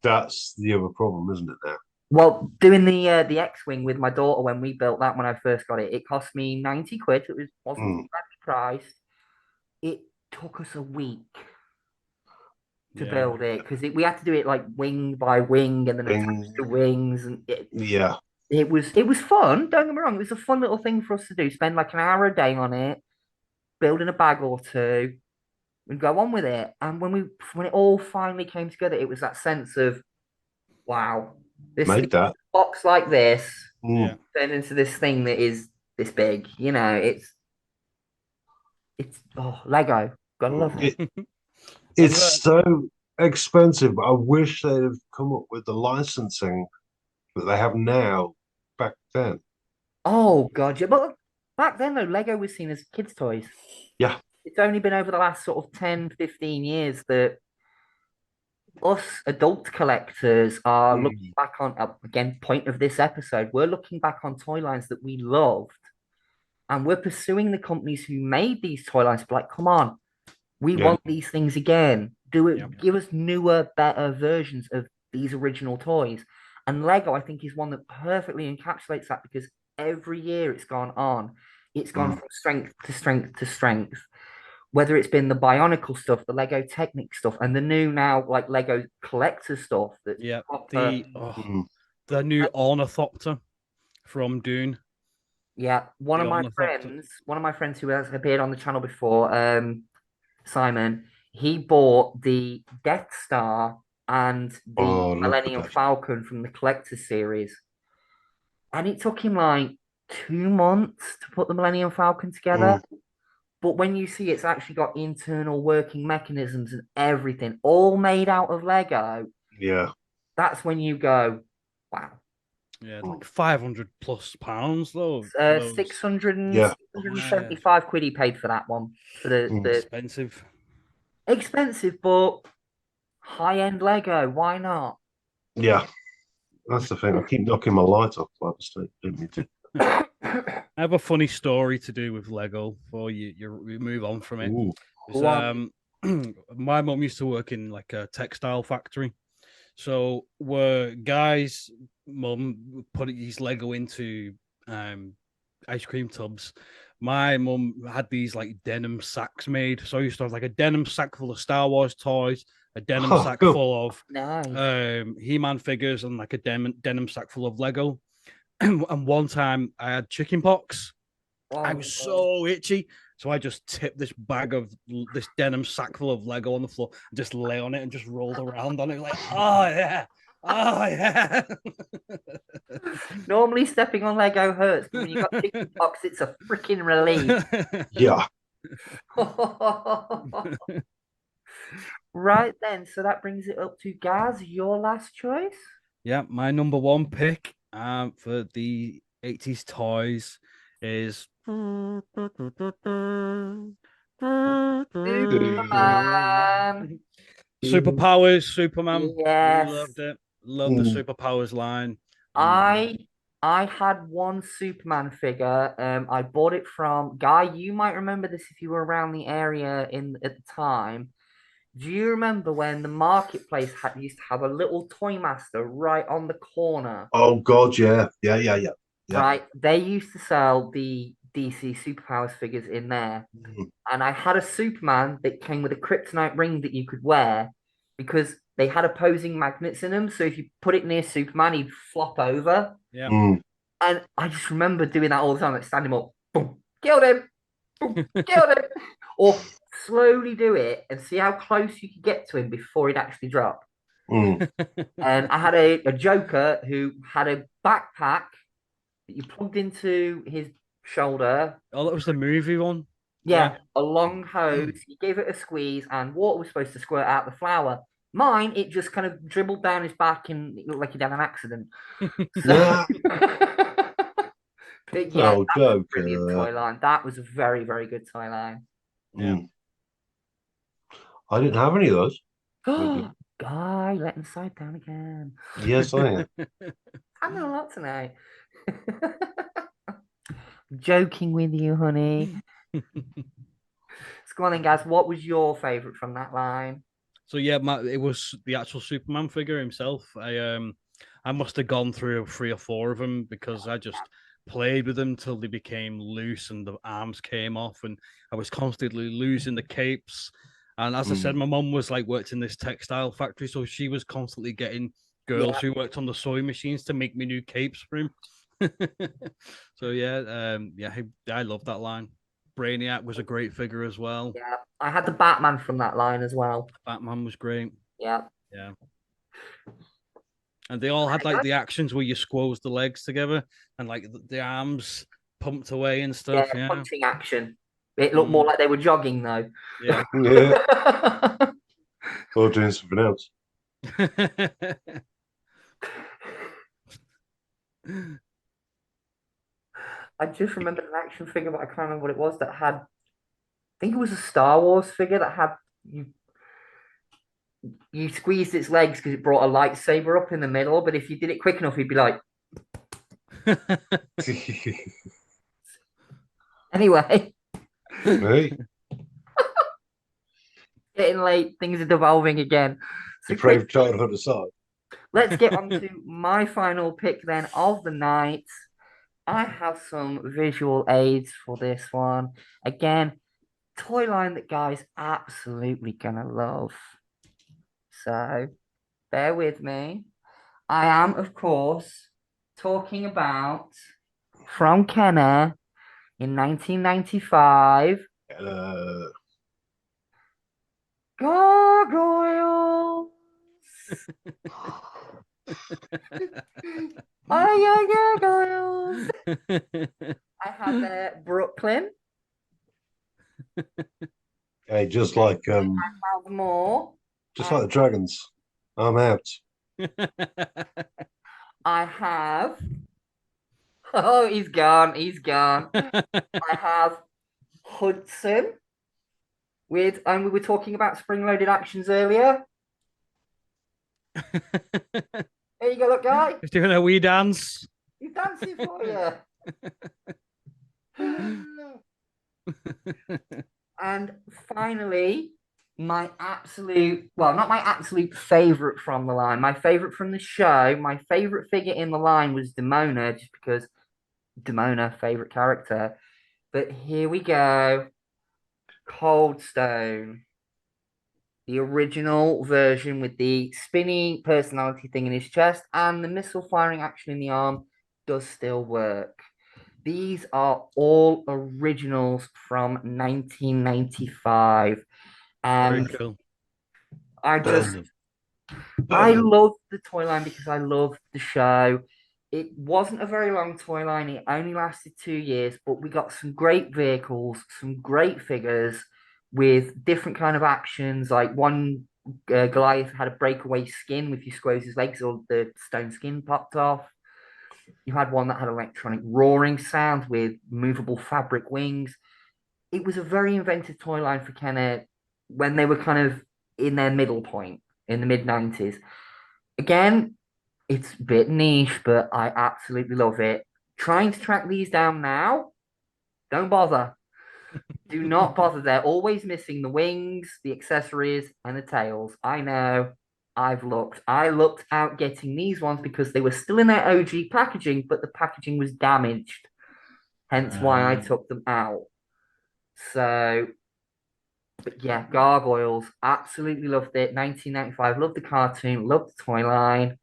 That's the other problem, isn't it? Now, Well, doing the X-wing with my daughter when we built that when I first got it, it cost me 90 quid. It wasn't Mm. too bad priced. It took us a week to Yeah. build it because we had to do it like wing by wing and then attach Wing. the wings, and Yeah, it was fun. Don't get me wrong, it was a fun little thing for us to do. Spend like an hour a day on it, building a bag or two, and go on with it. And when it all finally came together, it was that sense of wow, this made that. box like this Mm. turned into this thing that is this big. You know, it's Lego. Gotta love it. It's so expensive. But I wish they'd have come up with the licensing that they have now back then. Oh god, yeah. But back then though, Lego was seen as kids' toys. Yeah. It's only been over the last sort of 10, 15 years that us adult collectors are looking back on, again, point of this episode, we're looking back on toy lines that we loved, and we're pursuing the companies who made these toy lines. But like, come on, we Yeah. want these things again. Do it, Yep. give us newer, better versions of these original toys. And Lego, I think, is one that perfectly encapsulates that because every year it's gone on. It's gone from strength to strength to strength. Whether it's been the Bionicle stuff, the Lego Technic stuff, and the new now like Lego collector stuff. That's Yeah. proper, The new Ornithopter from Dune. yeah. One The of my Ornithopter. friends who has appeared on the channel before, Simon, he bought the Death Star and the Oh, look at Millennium that. Falcon from the collector series. And it took him like 2 months to put the Millennium Falcon together. But when you see it's actually got internal working mechanisms and everything, all made out of Lego, Yeah. that's when you go, wow. Yeah, like 500 plus pounds though. 600 Yeah. 675 quid he paid for that one. For the Expensive. expensive, but high-end Lego. Why not? Yeah. That's the thing. I keep knocking my light off by mistake. Didn't mean to. I have a funny story to do with Lego before you move on from it. Ooh. Go on. My mum used to work in like a textile factory. So where guys' mum put his Lego into ice cream tubs. My mum had these like denim sacks made. So I used to have like a denim sack full of Star Wars toys, a denim sack cool. full of Nice. He-Man figures, and like a denim sack full of Lego. And one time I had chicken pox. I was so itchy. So I just tipped this bag of this denim sack full of Lego on the floor and just lay on it and just rolled around on it. Like, oh, yeah. Oh yeah. Normally, stepping on Lego hurts, but when you've got chicken pox, it's a freaking relief. Yeah. Right then, so that brings it up to Gaz, your last choice. Yeah, my number one pick for the 80s toys is Superman. Superpowers, Superman. Yes. Loved it. Loved the Superpowers line. I had one Superman figure. I bought it from Guy. You might remember this if you were around the area at the time. Do you remember when the marketplace used to have a little toy master right on the corner? Oh God, yeah. Yeah. Right, they used to sell the DC Superpowers figures in there, and I had a Superman that came with a kryptonite ring that you could wear because they had opposing magnets in them. So if you put it near Superman, he'd flop over. Yeah. And I just remember doing that all the time, like stand him up, boom, killed him, boom, killed him, or slowly do it and see how close you could get to him before he'd actually drop. And I had a Joker who had a backpack that you plugged into his shoulder. Oh, that was the movie one. Yeah, a long hose. You gave it a squeeze, and water was supposed to squirt out the flower. Mine, it just kind of dribbled down his back, and it looked like he'd had an accident. So... But yeah, Oh, that was a Joker. brilliant toy line. That was a very, very good toy line. Yeah. I didn't have any of those. Guy, letting side down again. Yes, I am. I'm a lot tonight. Joking with you, honey. So go on then, guys. What was your favorite from that line? So yeah, it was the actual Superman figure himself. I must have gone through 3 or 4 of them because I just played with them till they became loose and the arms came off, and I was constantly losing the capes. And as I said, my mum was like worked in this textile factory, so she was constantly getting girls who worked on the sewing machines to make me new capes for him. So I love that line. Brainiac was a great figure as well. Yeah, I had the Batman from that line as well. Batman was great. Yeah. And they all had like the actions where you squoze the legs together and like the arms pumped away and stuff. Yeah, punching action. It looked more like they were jogging though. Yeah. Or doing something else. I just remembered an action figure, but I can't remember what it was that had. I think it was a Star Wars figure that had you squeezed its legs because it brought a lightsaber up in the middle. But if you did it quick enough, he'd be like. Anyway. Hey. Getting late, things are devolving again. So Depraved childhood aside. Let's get on to my final pick then of the night. I have some visual aids for this one. Again, toy line that guys absolutely gonna love. So bear with me. I am, of course, talking about from Kenner in 1995. Gargoyles. Gargoyles. I have Brooklyn. Hey, just like I have more. Just like the dragons. I'm out. I have. Oh, he's gone. He's gone. I have Hudson with, and we were talking about spring-loaded actions earlier. There you go, look, guy. He's doing a wee dance. He's dancing for you. And finally, my absolute, well, not my absolute favorite from the line, my favorite from the show, my favorite figure in the line was Demona, just because Demona, favorite character. But here we go. Cold Stone. The original version with the spinny personality thing in his chest and the missile firing action in the arm does still work. These are all originals from 1995. And Very cool. I just, I love the toy line because I love the show. It wasn't a very long toy line. It only lasted 2 years, but we got some great vehicles, some great figures with different kind of actions. Like one Goliath had a breakaway skin if you squeeze his legs or the stone skin popped off. You had one that had electronic roaring sound with movable fabric wings. It was a very inventive toy line for Kenner when they were kind of in their middle point in the mid 90s. Again, it's a bit niche, but I absolutely love it. Trying to track these down now, don't bother. Do not bother. They're always missing the wings, the accessories, and the tails. I know. I've looked. I looked out getting these ones because they were still in their OG packaging, but the packaging was damaged. Hence why I took them out. So, but yeah, Gargoyles. Absolutely loved it. 1995. Loved the cartoon. Loved the toy line.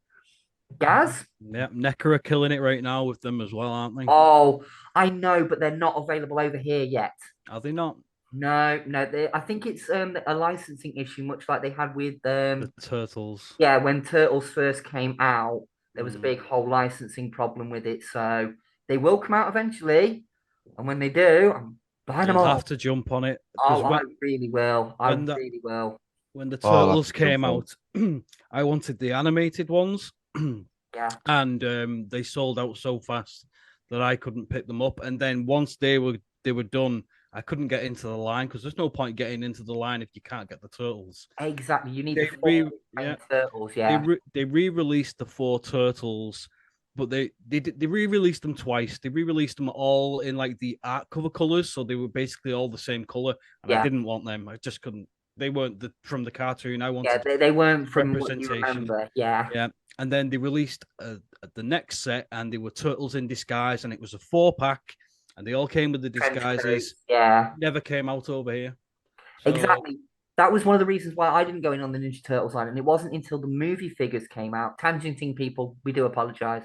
Gaz? Yeah, NECA are killing it right now with them as well, aren't they? Oh, I know, but they're not available over here yet. Are they not? No, no. I think it's a licensing issue, much like they had with The Turtles. yeah, when Turtles first came out, there was a Mm. big whole licensing problem with it. So they will come out eventually, and when they do, I'm buying them You'll all. have to jump on it because Oh, I really will. I when that- really will. when the Oh, Turtles that's a good came one. out, I wanted the animated ones, Yeah. and they sold out so fast that I couldn't pick them up. And then once they were done, I couldn't get into the line because there's no point getting into the line if you can't get the Turtles. Exactly. You need They the full yeah. Turtles. Yeah. They re-released the 4 Turtles, but they re-released them twice. They re-released them all in like the art cover colors, so they were basically all the same color, and I Yeah. didn't want them. I just couldn't. They weren't from the cartoon. I Yeah, wanted they weren't from what you representation. remember. Yeah. Yeah, and then they released the next set, and they were Turtles in Disguise, and it was a 4-pack, and they all came with the Trench coats, disguises. yeah. Never came out over here. So, Exactly. That was one of the reasons why I didn't go in on the Ninja Turtles line, and it wasn't until the movie figures came out. Tangenting people, we do apologize.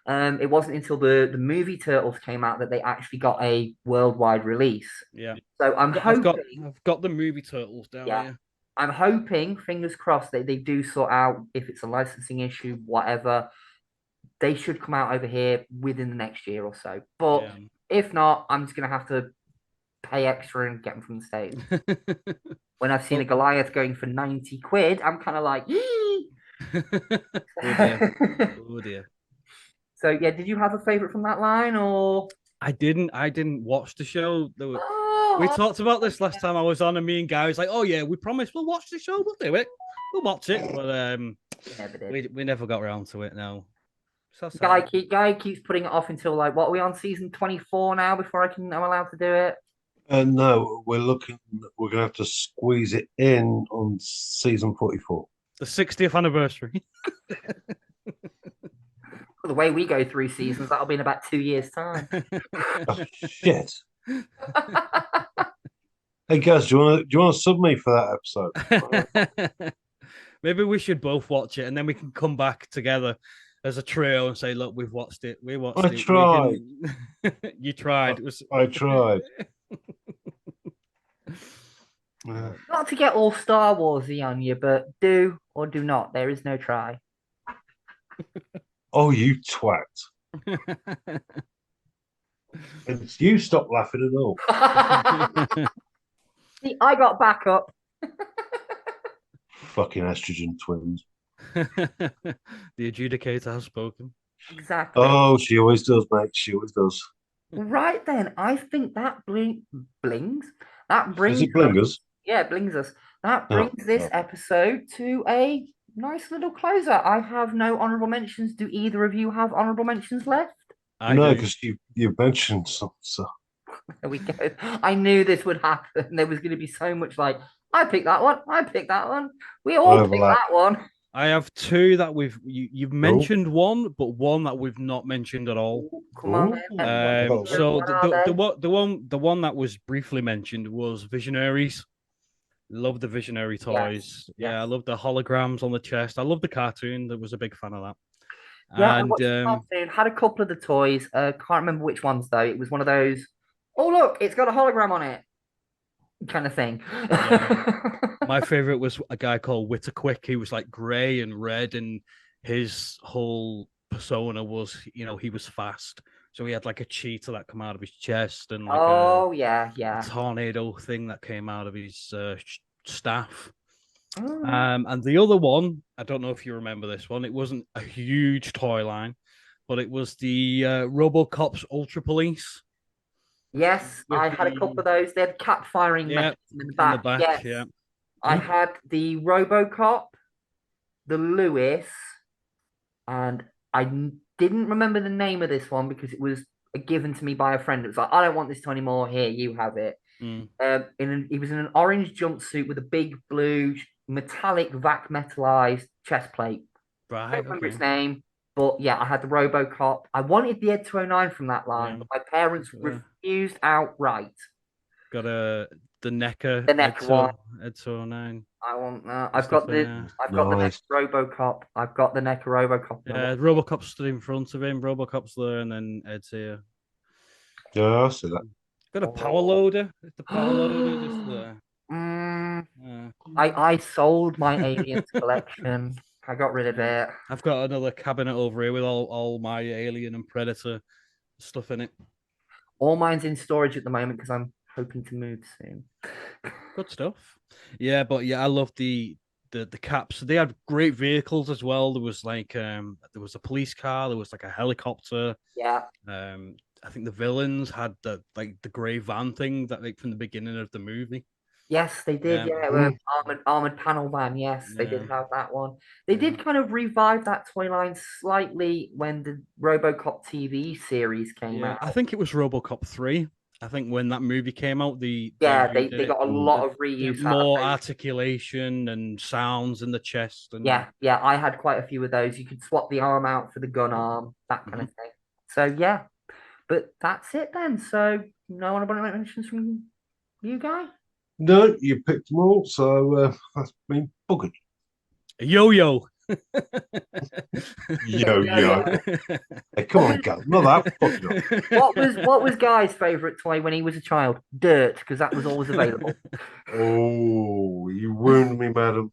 It wasn't until the movie Turtles came out that they actually got a worldwide release. yeah. So I'm hoping, I've got the movie Turtles down yeah, here. I'm hoping, fingers crossed, that they do sort out if it's a licensing issue, whatever. They should come out over here within the next year or so. But Yeah. if not, I'm just gonna have to pay extra and get them from the States. When I've seen a Goliath going for 90 quid, I'm kind of like, Oh dear. Oh dear. So yeah, did you have a favorite from that line or? I didn't watch the show. We Oh, talked about this last time I was on, and me and Guy was like, "Oh yeah, we promised we'll watch the show. We'll do it. We'll watch it." But you never did. we never got around to it. No. So Guy, sad. Guy keeps putting it off until like what are we on season 24 now before I'm allowed to do it. No, we're gonna have to squeeze it in on season 44. The 60th anniversary. The way we go through seasons, that'll be in about 2 years' time. Oh, shit. Hey guys, do you want to sub me for that episode? Maybe we should both watch it, and then we can come back together as a trio and say, "Look, we've watched it. We watched I it. tried. You tried. It was... I tried. Not to get all Star Warsy on you, but do or do not. There is no try. Oh, you twat. And you stop laughing at all. See, I got backup. Fucking estrogen twins. The adjudicator has spoken. Exactly. Oh, she always does, mate. She always does. Right then, I think that blings. That brings Is it blingers? Yeah, it blings us. That Oh, brings this oh. episode to a nice little closer. I have no honorable mentions. Do either of you have honorable mentions left? No, do. because you mentioned some. So. There we go. I knew this would happen. There was going to be so much like, I picked that one. I picked that one. We all picked Overlap. that one. I have two that you've mentioned one, but one that we've not mentioned at all. Come on, then. Oh. So What are they? the one that was briefly mentioned was Visionaries. Love the Visionary toys. Yes. Yeah, I love the holograms on the chest. I love the cartoon. I was a big fan of that. Yeah, I And watched the cartoon, had a couple of the toys. Can't remember which ones though. It was one of those. Oh look, it's got a hologram on it, kind of thing. My favorite was a guy called Whittaquick. He was like grey and red, and his whole persona was, he was fast. So he had like a cheetah that come out of his chest and like Oh yeah, a yeah. tornado thing that came out of his staff. Oh. And the other one, I don't know if you remember this one. It wasn't a huge toy line, but it was the RoboCop's Ultra Police. Yes, With I had a couple the- of those. They had cap firing Yeah, mechanism in the in the back. back, Yes. yeah. I had the RoboCop, the Lewis, and didn't remember the name of this one because it was given to me by a friend. It was like, I don't want this toy anymore. Here, you have it. Mm. He was in an orange jumpsuit with a big blue metallic vac metalized chest plate. I Right, don't remember its okay. name, but yeah, I had the RoboCop. I wanted the Ed 209 from that line, Yeah. but my parents Yeah. refused outright. Got the NECA The NECA one. Ed 209. I want that. and I've got stuff, the yeah. I've got the Nice. NECA RoboCop. I've got the NECA RoboCop. Yeah, RoboCop stood in front of him. RoboCop's there, and then Ed's here. Yeah, I see that. Got a power loader. Is the power loader just there? I sold my Aliens collection. I got rid of it. I've got another cabinet over here with all my Alien and Predator stuff in it. All mine's in storage at the moment because I'm hoping to move soon. Good stuff. Yeah, but yeah, I love the caps. They had great vehicles as well. There was like there was a police car, there was like a helicopter. Yeah. I think the villains had the grey van thing that like from the beginning of the movie. Yes, they did. Yeah. Yeah, armored panel van. Yes, they did have that one. They did kind of revive that toy line slightly when the RoboCop TV series came out. I think it was RoboCop 3. I think when that movie came out, they got a lot of reuse. More articulation and sounds in the chest. And yeah, I had quite a few of those. You could swap the arm out for the gun arm, that kind of thing. So yeah, but that's it then. So no one about mentions from you, Guy? No, you picked them all, so that's been buggered. Yo-yo. Yo. Hey, come on, Cal. Not that fucked up. What was Guy's favourite toy when he was a child? Dirt, because that was always available. Oh, you wound me, madam.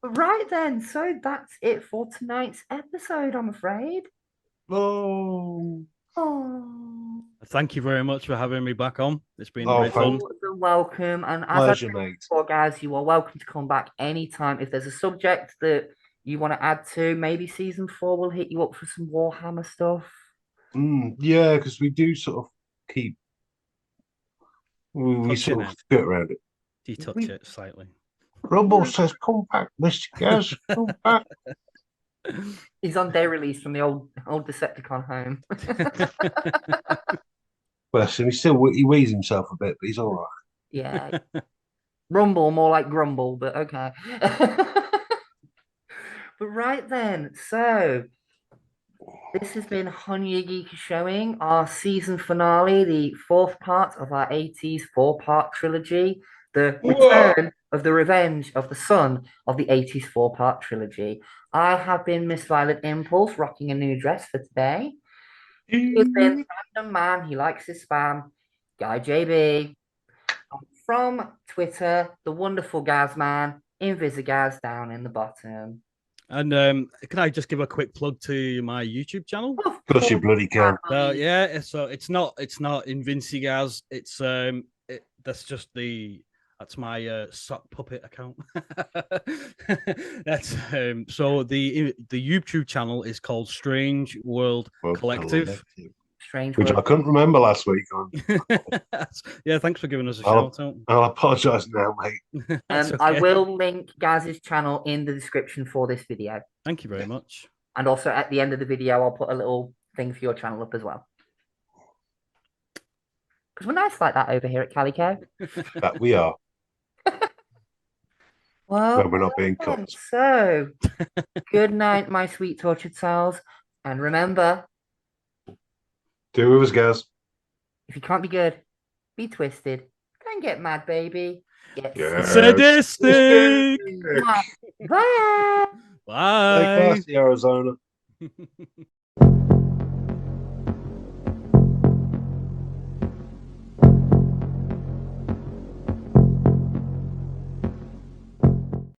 Right then, so that's it for tonight's episode, I'm afraid. Oh. Thank you very much for having me back on. It's been great fun. fun. You're welcome. And as Pleasure, I said mate. before, guys, you are welcome to come back anytime. If there's a subject that you want to add to, maybe season 4 will hit you up for some Warhammer stuff. Yeah, because we do sort of keep we sort of skirt around it. Do you touch it slightly? Rumble says, "Come back, Mr. Gaz, come back." He's on day release from the old Decepticon home. Bless him. He weighs himself a bit, but he's all right. Yeah. Rumble, more like grumble, but okay. But right then, so this has been HYGS showing our season finale, the 4th part of our 80s 4-part trilogy, the return of the revenge of the son of the 80s 4-part trilogy. I have been Miss Violet Impulse, rocking a new dress for today. He's been Random Man, he likes his spam, Guy JB. From Twitter, the wonderful Gazman, Invisigaz down in the bottom. And can I just give a quick plug to my YouTube channel? Of course you bloody can. Yeah, so it's not Invincigaz. It's that's my sock puppet account. That's so the YouTube channel is called Strange World Collective. Strange Which World. I couldn't remember last week. Yeah, thanks for giving us a shout out. I'll apologise now, mate. Okay. I will link Gaz's channel in the description for this video. Thank you very much. And also at the end of the video, I'll put a little thing for your channel up as well. Because we're nice like that over here at Calico. That we are. Well, when we're not being cut. So, good night, my sweet tortured souls. And remember, do with us, Gaz. If you can't be good, be twisted. Don't get mad, baby. Get sadistic. Bye. Bye. Stay classy, Arizona.